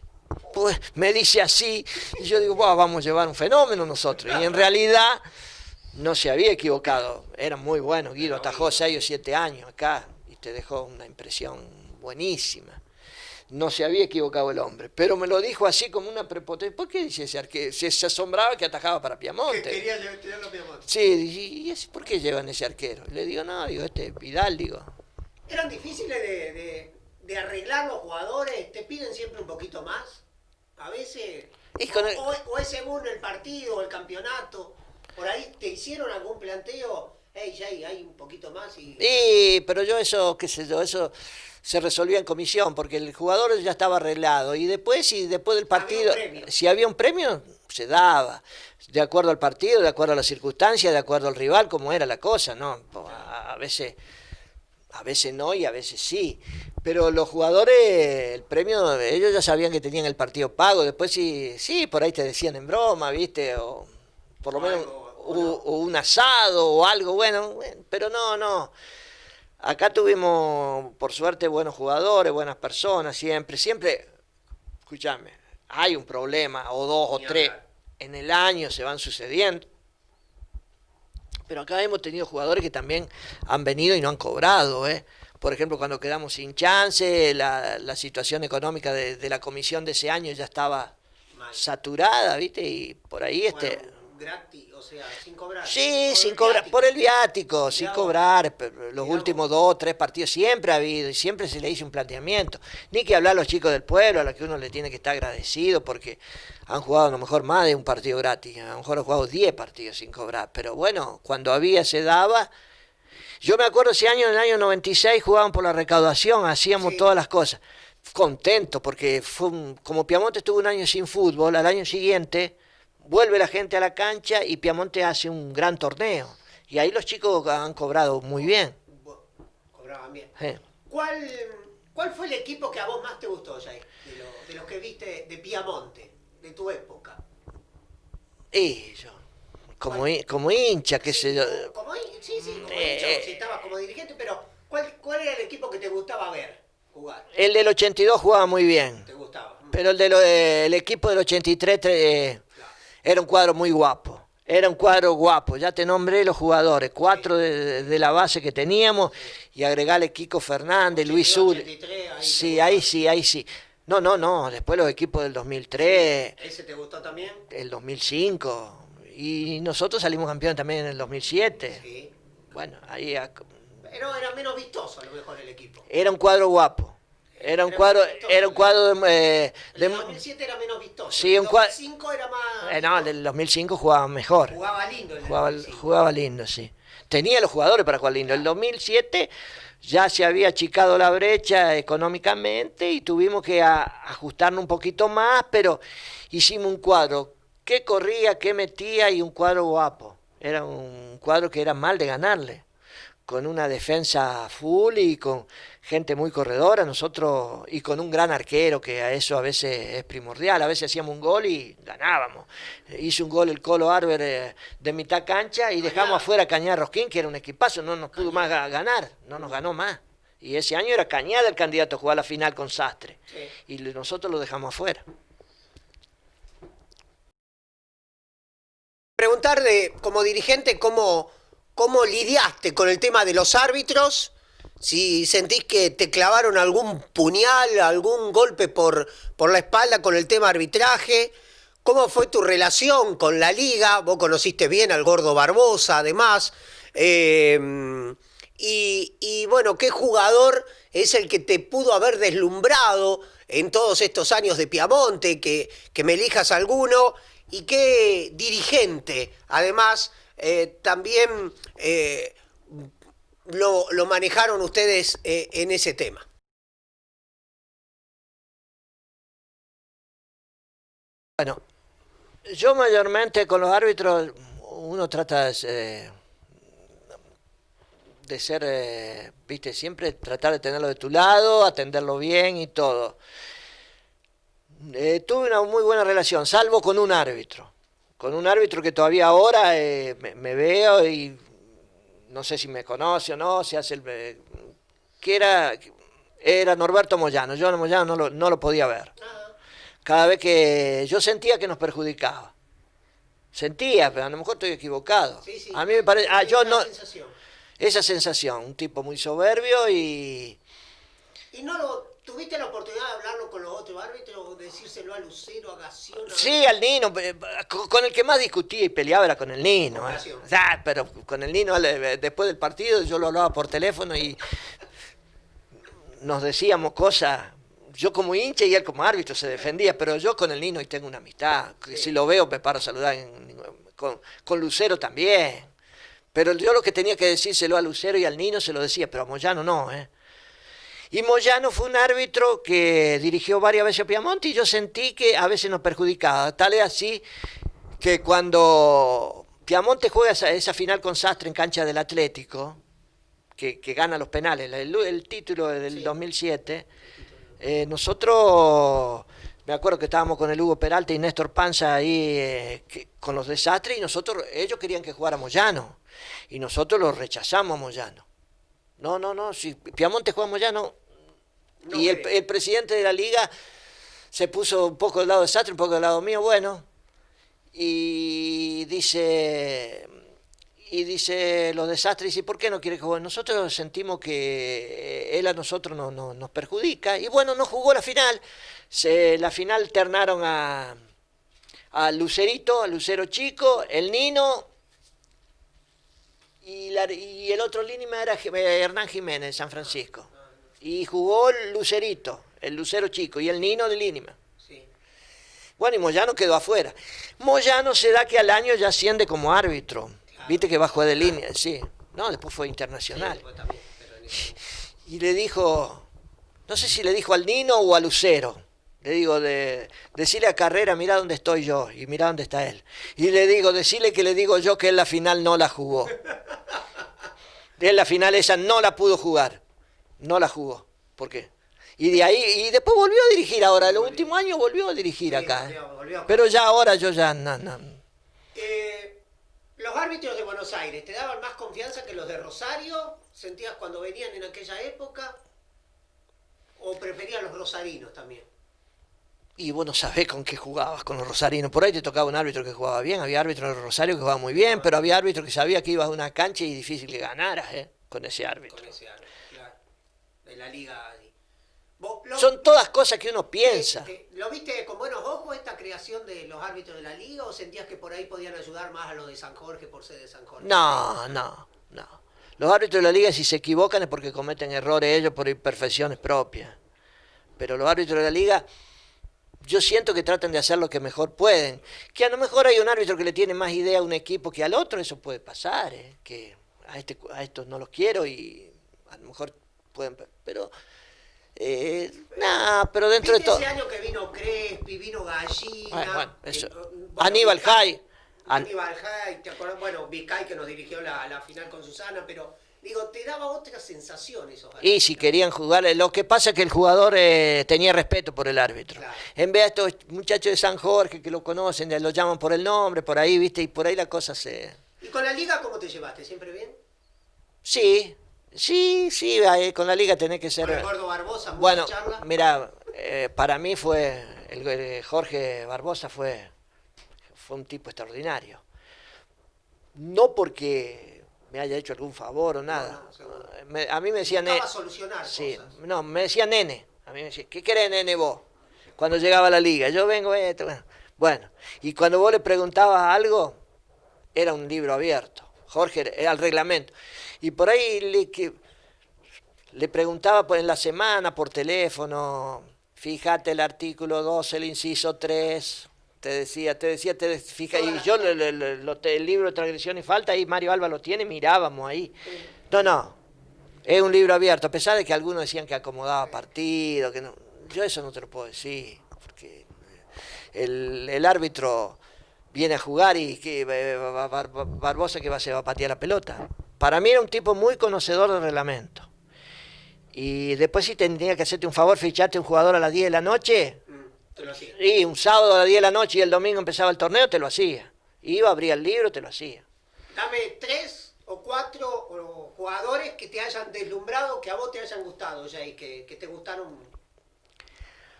Pues me dice así, y yo digo, vamos a llevar un fenómeno nosotros. Y en realidad no se había equivocado, era muy bueno. Guido atajó 6 o 7 años acá y te dejó una impresión buenísima. No se había equivocado el hombre, pero me lo dijo así como una prepotencia. ¿Por qué dice ese arquero? Se asombraba que atajaba para Piamonte. Que quería tirarlo a Piamonte. Sí, ¿y por qué llevan ese arquero? Le digo, no, digo, este es Vidal, digo. ¿Eran difíciles de arreglar los jugadores? ¿Te piden siempre un poquito más? A veces... O es según el partido o el campeonato. Por ahí te hicieron algún planteo, ya hay un poquito más y... Sí, pero yo eso, qué sé yo, eso se resolvía en comisión, porque el jugador ya estaba arreglado. Y después, si después del partido, si había un premio, se daba. De acuerdo al partido, de acuerdo a las circunstancias, de acuerdo al rival, como era la cosa, ¿no? A veces no y a veces sí. Pero los jugadores, el premio, ellos ya sabían que tenían el partido pago. Después sí, por ahí te decían en broma, ¿viste? O por lo menos o un asado o algo, bueno, pero no. Acá tuvimos, por suerte, buenos jugadores, buenas personas, siempre, escúchame, hay un problema, o dos o tres, en el año se van sucediendo. Pero acá hemos tenido jugadores que también han venido y no han cobrado, ¿eh? Por ejemplo, cuando quedamos sin chance, la situación económica de la comisión de ese año ya estaba saturada, ¿viste? Y por ahí gratis, o sea, sin cobrar. Sí, sin cobrar, por el viático, sin cobrar. Los últimos 2 o 3 partidos siempre ha habido y siempre se le hizo un planteamiento. Ni que hablar a los chicos del pueblo, a los que uno le tiene que estar agradecido porque han jugado a lo mejor más de un partido gratis, a lo mejor han jugado 10 partidos sin cobrar. Pero bueno, cuando había se daba. Yo me acuerdo ese año, en el año 96, jugaban por la recaudación, hacíamos todas las cosas. Contento porque como Piamonte estuvo un año sin fútbol, al año siguiente vuelve la gente a la cancha y Piamonte hace un gran torneo. Y ahí los chicos han cobrado muy bien. Cobraban bien. Sí. ¿Cuál fue el equipo que a vos más te gustó, Jay? De los que viste de Piamonte, de tu época. Y yo, como hincha, qué sé yo. Como hincha, si estabas como dirigente, pero ¿cuál era el equipo que te gustaba ver jugar? El del 82 jugaba muy bien. ¿Te gustaba? Pero el equipo del 83... Era un cuadro muy guapo, ya te nombré los jugadores, 4 de la base que teníamos y agregarle Kiko Fernández, Luis Zul. Sí, ahí sí. No, después los equipos del 2003. ¿Ese te gustó también? El 2005 y nosotros salimos campeones también en el 2007. Sí. Bueno, ahí... Pero era menos vistoso a lo mejor el equipo. Era un cuadro guapo. Era un cuadro de... El 2007 era menos vistoso. Sí, el 2005 era más... No, el del 2005 jugaba mejor. Jugaba lindo. Jugaba lindo, sí. Tenía los jugadores para jugar lindo. El 2007 ya se había achicado la brecha económicamente y tuvimos que ajustarnos un poquito más, pero hicimos un cuadro que corría, que metía y un cuadro guapo. Era un cuadro que era mal de ganarle, con una defensa full y con gente muy corredora, nosotros, y con un gran arquero, que a eso a veces es primordial. A veces hacíamos un gol y ganábamos. Hizo un gol el Colo Arber de mitad cancha y dejamos afuera a Cañada Rosquín, que era un equipazo, no nos pudo más ganar, no nos ganó más. Y ese año era Cañada el candidato a jugar la final con Sastre. Sí. Y nosotros lo dejamos afuera. Preguntar como dirigente cómo lidiaste con el tema de los árbitros, si sentís que te clavaron algún puñal, algún golpe por la espalda con el tema arbitraje, cómo fue tu relación con la liga, vos conociste bien al Gordo Barbosa además, y bueno, ¿qué jugador es el que te pudo haber deslumbrado en todos estos años de Piamonte, que me elijas alguno, y qué dirigente además también lo manejaron ustedes en ese tema? Bueno, yo mayormente con los árbitros uno trata de ser, viste, siempre tratar de tenerlo de tu lado, atenderlo bien y todo. Tuve una muy buena relación, salvo con un árbitro que todavía ahora me veo y no sé si me conoce o no, se hace que era Norberto Moyano. Yo a Moyano no lo podía ver. Cada vez que yo sentía que nos perjudicaba. Sentía, pero a lo mejor estoy equivocado. Sí, sí. A mí me parece... Ah, yo no... Sensación. Esa sensación, un tipo muy soberbio y... ¿Y no lo tuviste la oportunidad de hablarlo con los otros árbitros, decírselo a Lucero, a Gación? Sí, al Nino, con el que más discutía y peleaba era con el Nino. Con Gación. Pero con el Nino, después del partido, yo lo hablaba por teléfono y nos decíamos cosas. Yo como hincha y él como árbitro se defendía, pero yo con el Nino y tengo una amistad. Sí. Si lo veo me paro a saludar. Con Lucero también. Pero yo lo que tenía que decírselo a Lucero y al Nino se lo decía, pero a Moyano no, ¿eh? Y Moyano fue un árbitro que dirigió varias veces a Piamonte y yo sentí que a veces nos perjudicaba. Tal es así que cuando Piamonte juega esa final con Sastre en cancha del Atlético, que gana los penales, el título del 2007, nosotros, me acuerdo que estábamos con el Hugo Peralta y Néstor Panza ahí con los desastres y ellos querían que jugara Moyano y nosotros lo rechazamos a Moyano. No, si Piamonte juega Moyano. No, y el presidente de la liga se puso un poco del lado de Sastre, un poco del lado mío, bueno, y dice los desastres, dice, ¿por qué no quiere jugar? Nosotros sentimos que él a nosotros nos perjudica, y bueno, no jugó la final. La final ternaron a Lucerito, a Lucero Chico, el Nino, y el otro línea era Hernán Jiménez de San Francisco. Y jugó el Lucerito, el Lucero Chico, y el Nino de Línima. Sí. Bueno, y Moyano quedó afuera. Moyano se da que al año ya asciende como árbitro. Claro. Viste que va a jugar de línea, sí. No, después fue internacional. Sí, después también, y le dijo, no sé si le dijo al Nino o a Lucero. Le digo, decirle a Carrera, mira dónde estoy yo, y mira dónde está él. Y le digo, decirle que le digo yo que él la final no la jugó. Él la final esa no la pudo jugar. No la jugó. ¿Por qué? Y de ahí, y después volvió a dirigir ahora. En los últimos años volvió a dirigir sí, acá. Volvió. Pero ya ahora yo ya no. Los árbitros de Buenos Aires, ¿te daban más confianza que los de Rosario? ¿Sentías cuando venían en aquella época? ¿O preferías los rosarinos también? Y vos no sabés con qué jugabas con los rosarinos. Por ahí te tocaba un árbitro que jugaba bien. Había árbitros de Rosario que jugaban muy bien, pero había árbitros que sabía que ibas a una cancha y difícil que ganaras, con ese árbitro. Con ese árbitro, claro. De la liga. Son todas cosas que uno piensa. ¿Lo viste con buenos ojos esta creación de los árbitros de la liga o sentías que por ahí podían ayudar más a los de San Jorge por ser de San Jorge? No. Los árbitros de la liga si se equivocan es porque cometen errores ellos por imperfecciones propias. Pero los árbitros de la liga, yo siento que tratan de hacer lo que mejor pueden. Que a lo mejor hay un árbitro que le tiene más idea a un equipo que al otro, eso puede pasar, que a estos no los quiero y a lo mejor pueden... Pero pero dentro de todo... ese año que vino Crespi, vino Gallina... Bueno, eso. Aníbal Jai. Aníbal Jai, ¿te acuerdas? Bueno, Vizcay que nos dirigió la final con Susana, pero... Digo, te daba otra sensación esos árbitros. Y si querían jugar, lo que pasa es que el jugador tenía respeto por el árbitro. Claro. En vez de estos muchachos de San Jorge que lo conocen, lo llaman por el nombre, por ahí, ¿viste? Y por ahí la cosa se... ¿Y con la liga cómo te llevaste? ¿Siempre bien? Sí, con la liga tenés que ser... ¿Con el Gordo Barbosa? Bueno, mira, para mí fue... Jorge Barbosa fue un tipo extraordinario. No porque... me haya hecho algún favor o nada. A mí me decía nene. Solucionar sí, cosas. No, me decía nene. A mí me decía, ¿qué querés, nene, vos? Cuando llegaba a la liga. Yo vengo, bueno. Y cuando vos le preguntabas algo, era un libro abierto. Jorge, era el reglamento. Y por ahí le preguntaba en la semana por teléfono, fíjate el artículo 12, el inciso 3... Te decía, fija, y yo el libro de transgresión y falta, ahí Mario Alba lo tiene, mirábamos ahí. No, es un libro abierto, a pesar de que algunos decían que acomodaba partido, que no, yo eso no te lo puedo decir, porque el árbitro viene a jugar y que Barbosa que se va a patear la pelota. Para mí era un tipo muy conocedor del reglamento. Y después si tenía que hacerte un favor, ficharte un jugador a las 10 de la noche... Te lo hacía. Y un sábado a las 10 de la noche y el domingo empezaba el torneo, te lo hacía. Iba, abría el libro, te lo hacía. Dame 3 o 4 jugadores que te hayan deslumbrado, que a vos te hayan gustado ya y que te gustaron.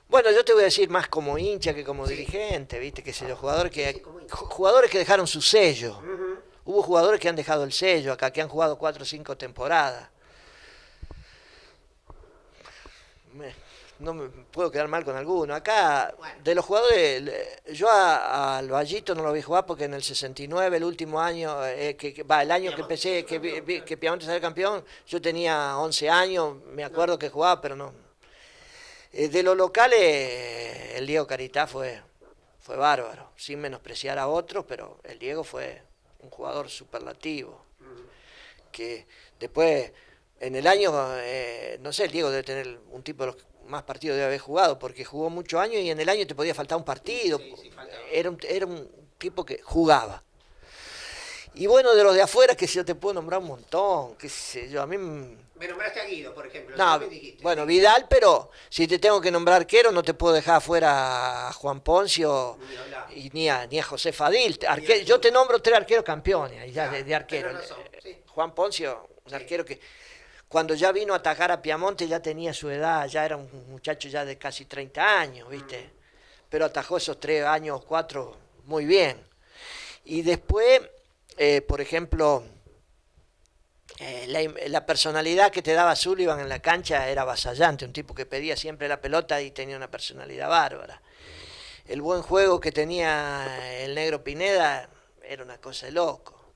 Bueno, yo te voy a decir más como hincha que como dirigente, ¿viste? Que sé yo, jugadores que dejaron su sello. Hubo jugadores que han dejado el sello acá, que han jugado 4 o 5 temporadas. No me puedo quedar mal con alguno. Acá, de los jugadores, yo al Vallito no lo vi jugar porque en el 69, el último año, el año que empecé, que Piamonte salió campeón, yo tenía 11 años, me acuerdo que jugaba, pero no. De los locales, el Diego Caritá fue bárbaro, sin menospreciar a otros, pero el Diego fue un jugador superlativo. Que después, en el año, no sé, el Diego debe tener un tipo de los más partidos debe haber jugado, porque jugó muchos años y en el año te podía faltar un partido. Sí, era un tipo que jugaba. Y bueno, de los de afuera, que si yo te puedo nombrar un montón, qué sé yo, a mí... Me nombraste a Guido, por ejemplo. No, bueno, Vidal, pero si te tengo que nombrar arquero, no te puedo dejar afuera a Juan Poncio ni a José Fadil. Yo te nombro 3 arqueros campeones ya de arquero. Sí. Juan Poncio, un arquero que cuando ya vino a atacar a Piamonte ya tenía su edad, ya era un muchacho ya de casi 30 años, ¿viste? Pero atajó esos 3 años, 4, muy bien. Y después, por ejemplo, la personalidad que te daba Sullivan en la cancha era avasallante, un tipo que pedía siempre la pelota y tenía una personalidad bárbara. El buen juego que tenía el negro Pineda era una cosa de loco.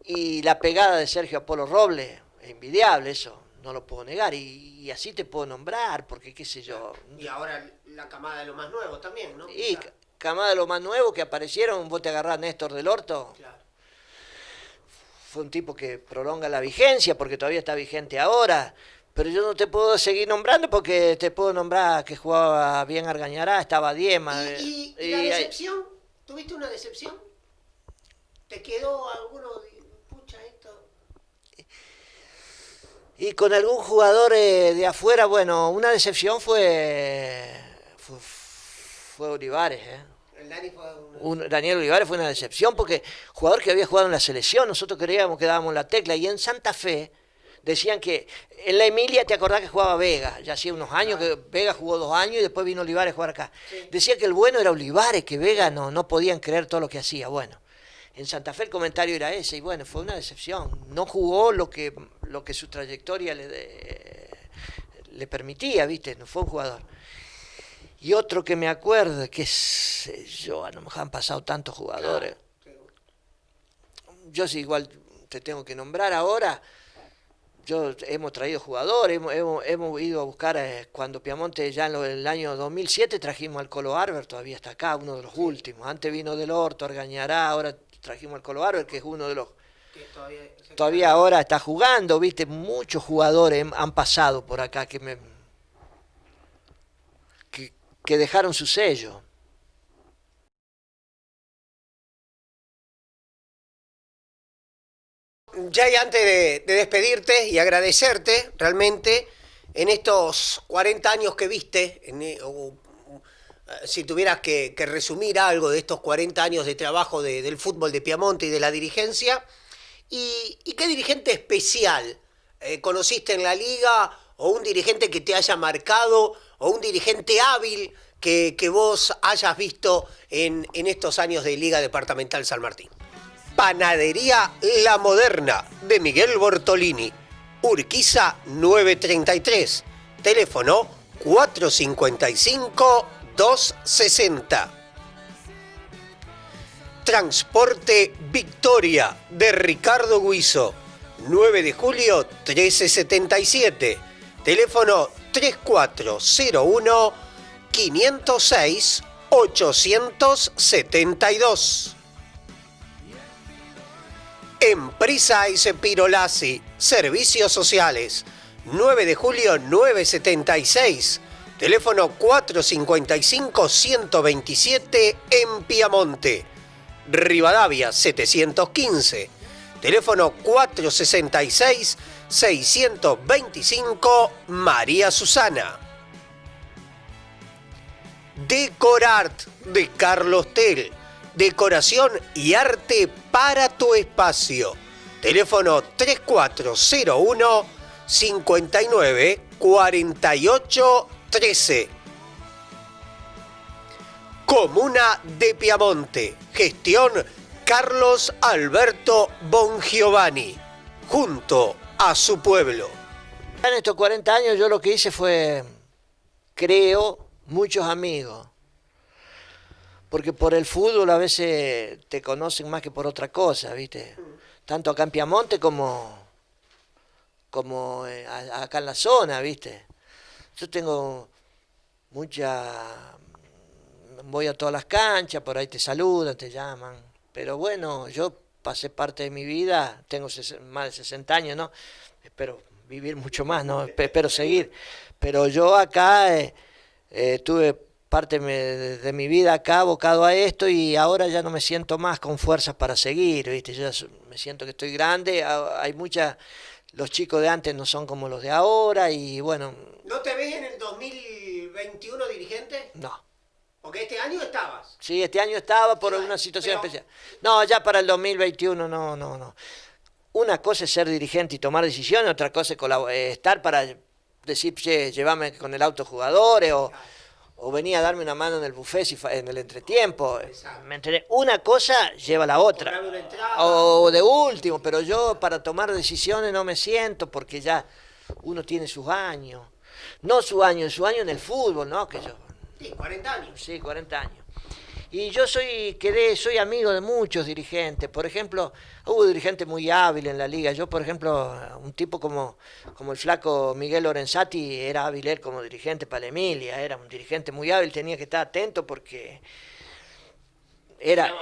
Y la pegada de Sergio Apolo Robles, envidiable, eso no lo puedo negar, y así te puedo nombrar, porque qué sé yo. Y ahora la camada de los más nuevos también, ¿no? Y camada de los más nuevos que aparecieron, vos te agarrás a Néstor del Horto. Claro. Fue un tipo que prolonga la vigencia, porque todavía está vigente ahora, pero yo no te puedo seguir nombrando, porque te puedo nombrar que jugaba bien Argañará, estaba Diema. ¿Y la decepción? ¿Tuviste una decepción? ¿Te quedó alguno? Y con algún jugador de afuera, bueno, una decepción fue Olivares. El Dani fue Daniel Olivares fue una decepción porque jugador que había jugado en la selección, nosotros creíamos que dábamos la tecla. Y en Santa Fe decían que en la Emilia, te acordás que jugaba Vega, ya hacía unos años que Vega jugó 2 años y después vino Olivares a jugar acá. Sí. Decía que el bueno era Olivares, que Vega no podían creer todo lo que hacía. Bueno, en Santa Fe el comentario era ese, y bueno, fue una decepción. No jugó lo que su trayectoria le permitía, ¿viste? No fue un jugador. Y otro que me acuerdo, que sé yo, a lo mejor han pasado tantos jugadores. Yo sí, igual te tengo que nombrar ahora. Hemos traído jugadores, hemos ido a buscar, cuando Piamonte ya en el año 2007 trajimos al Colo Arber, todavía está acá, uno de los últimos. Antes vino Del Horto, Argañará, ahora trajimos al Colo Arber, que es uno de los que todavía ahora está jugando, ¿viste? Muchos jugadores han pasado por acá que dejaron su sello. Ya y antes de despedirte y agradecerte realmente en estos 40 años que viste, si tuvieras que resumir algo de estos 40 años de trabajo del fútbol de Piamonte y de la dirigencia, ¿y qué dirigente especial conociste en la liga, o un dirigente que te haya marcado, o un dirigente hábil que vos hayas visto en estos años de Liga Departamental San Martín? Panadería La Moderna de Miguel Bortolini, Urquiza 933, teléfono 455-260. Transporte Victoria de Ricardo Guizo, 9 de julio 1377, teléfono 3401-506-872. Empresa Pirolasi, Servicios Sociales, 9 de julio 976, teléfono 455-127 en Piamonte, Rivadavia 715, teléfono 466-625 María Susana. Decorart de Carlos Tel, decoración y arte para tu espacio. Teléfono 3401 59 48 13. Comuna de Piamonte. Gestión Carlos Alberto Bongiovanni. Junto a su pueblo. En estos 40 años yo lo que hice fue, creo, muchos amigos. Porque por el fútbol a veces te conocen más que por otra cosa, ¿viste? Tanto acá en Piamonte como acá en la zona, ¿viste? Yo tengo voy a todas las canchas, por ahí te saludan, te llaman. Pero bueno, yo pasé parte de mi vida, tengo más de 60 años, ¿no? Espero vivir mucho más, ¿no? Espero seguir. Pero yo acá tuve parte de mi vida acá abocado a esto y ahora ya no me siento más con fuerzas para seguir, ¿viste? Yo ya me siento que estoy grande, los chicos de antes no son como los de ahora y bueno... ¿No te ves en el 2021 dirigente? No. Porque este año estabas. Sí, este año estaba por una situación especial. No, ya para el 2021 no. Una cosa es ser dirigente y tomar decisiones, otra cosa es estar para decir, che, llévame con el auto jugadores o venía a darme una mano en el buffet en el entretiempo. ¿Me entendés? Una cosa lleva a la otra. O de último, pero yo para tomar decisiones no me siento porque ya uno tiene sus años. No su año en el fútbol, ¿no? Que yo. Sí, 40 años. Sí, 40 años. Y yo soy amigo de muchos dirigentes. Por ejemplo, hubo dirigentes muy hábiles en la liga. Yo, por ejemplo, un tipo como el flaco Miguel Lorenzati era hábil él como dirigente para la Emilia. Era un dirigente muy hábil, tenía que estar atento porque era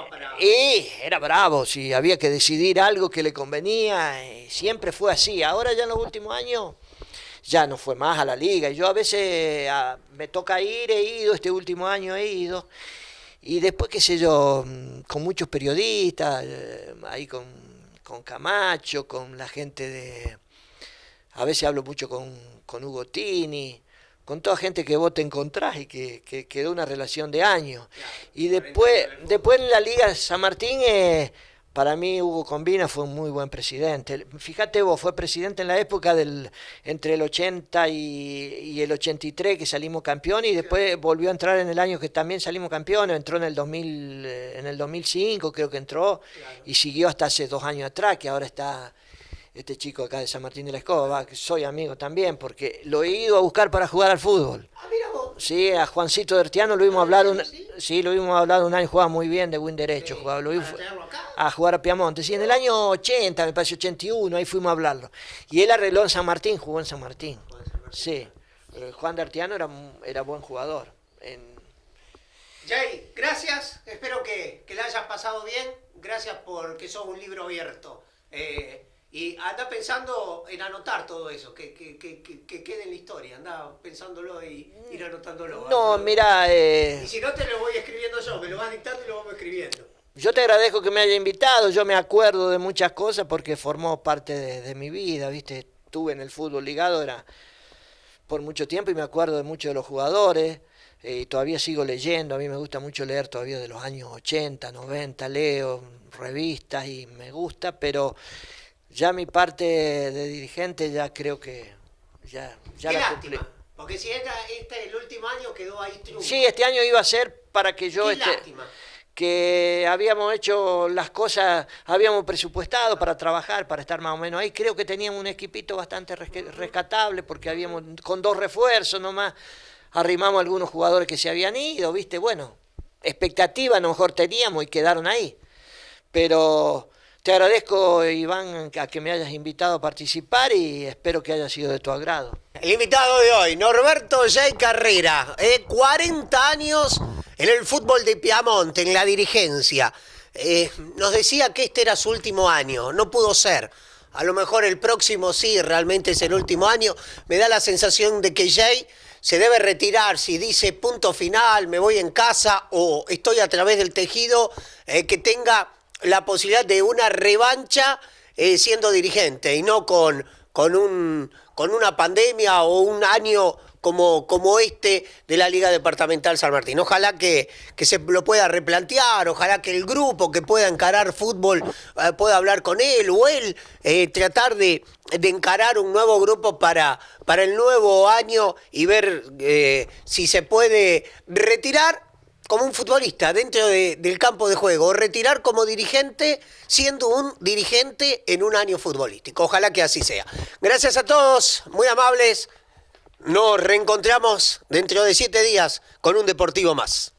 bravo. Si había que decidir algo que le convenía, siempre fue así. Ahora ya en los últimos años ya no fue más a la liga. Y yo a veces me toca ir, he ido, este último año he ido. Y después, qué sé yo, con muchos periodistas, ahí con Camacho, con la gente de... A veces hablo mucho con Hugo Tini, con toda gente que vos te encontrás y que quedó una relación de años. Y después en la Liga San Martín, para mí Hugo Combina fue un muy buen presidente. Fíjate vos, fue presidente en la época entre el 80 y el 83 que salimos campeones y después volvió a entrar en el año que también salimos campeones, entró en el 2005 creo que entró y siguió hasta hace 2 años atrás, que ahora está este chico acá de San Martín de la Escoba, que soy amigo también porque lo he ido a buscar para jugar al fútbol. Mira vos. Sí, a Juancito Dertiano lo vimos hablar un año, jugaba muy bien de buen derecho, lo vimos a jugar a Piamonte. Sí, en el año 80, me parece 81, ahí fuimos a hablarlo. Y él arregló en San Martín, jugó en San Martín. Sí, Juan Dertiano era buen jugador. Jay, gracias, espero que la hayas pasado bien, gracias porque sos un libro abierto. Y anda pensando en anotar todo eso, que quede en la historia, anda pensándolo y ir anotándolo. No, mira... Y si no te lo voy escribiendo yo, me lo vas dictando y lo vamos escribiendo. Yo te agradezco que me haya invitado, yo me acuerdo de muchas cosas porque formó parte de mi vida, ¿viste? Estuve en el fútbol ligado, era por mucho tiempo y me acuerdo de muchos de los jugadores. Y todavía sigo leyendo, a mí me gusta mucho leer todavía de los años 80, 90, leo revistas y me gusta, pero... Ya mi parte de dirigente ya creo que ya la cumplí. Porque si este el último año quedó ahí triunfo. Sí, este año iba a ser para que yo... que habíamos hecho las cosas, habíamos presupuestado para trabajar, para estar más o menos ahí. Creo que teníamos un equipito bastante rescatable porque habíamos con 2 refuerzos nomás, arrimamos a algunos jugadores que se habían ido, ¿viste? Bueno, expectativa a lo mejor teníamos y quedaron ahí. Pero... Te agradezco, Iván, a que me hayas invitado a participar y espero que haya sido de tu agrado. El invitado de hoy, Norberto Jay Carrera, 40 años en el fútbol de Piamonte, en la dirigencia. Nos decía que este era su último año, no pudo ser. A lo mejor el próximo sí, realmente es el último año. Me da la sensación de que Jay se debe retirar, si dice punto final, me voy en casa o estoy a través del tejido, que tenga... la posibilidad de una revancha siendo dirigente y no con una pandemia o un año como este de la Liga Departamental San Martín. Ojalá que se lo pueda replantear, ojalá que el grupo que pueda encarar fútbol pueda hablar con él o él tratar de encarar un nuevo grupo para el nuevo año y ver si se puede retirar como un futbolista dentro del campo de juego, o retirar como dirigente, siendo un dirigente en un año futbolístico. Ojalá que así sea. Gracias a todos, muy amables. Nos reencontramos dentro de 7 días con un Deportivo más.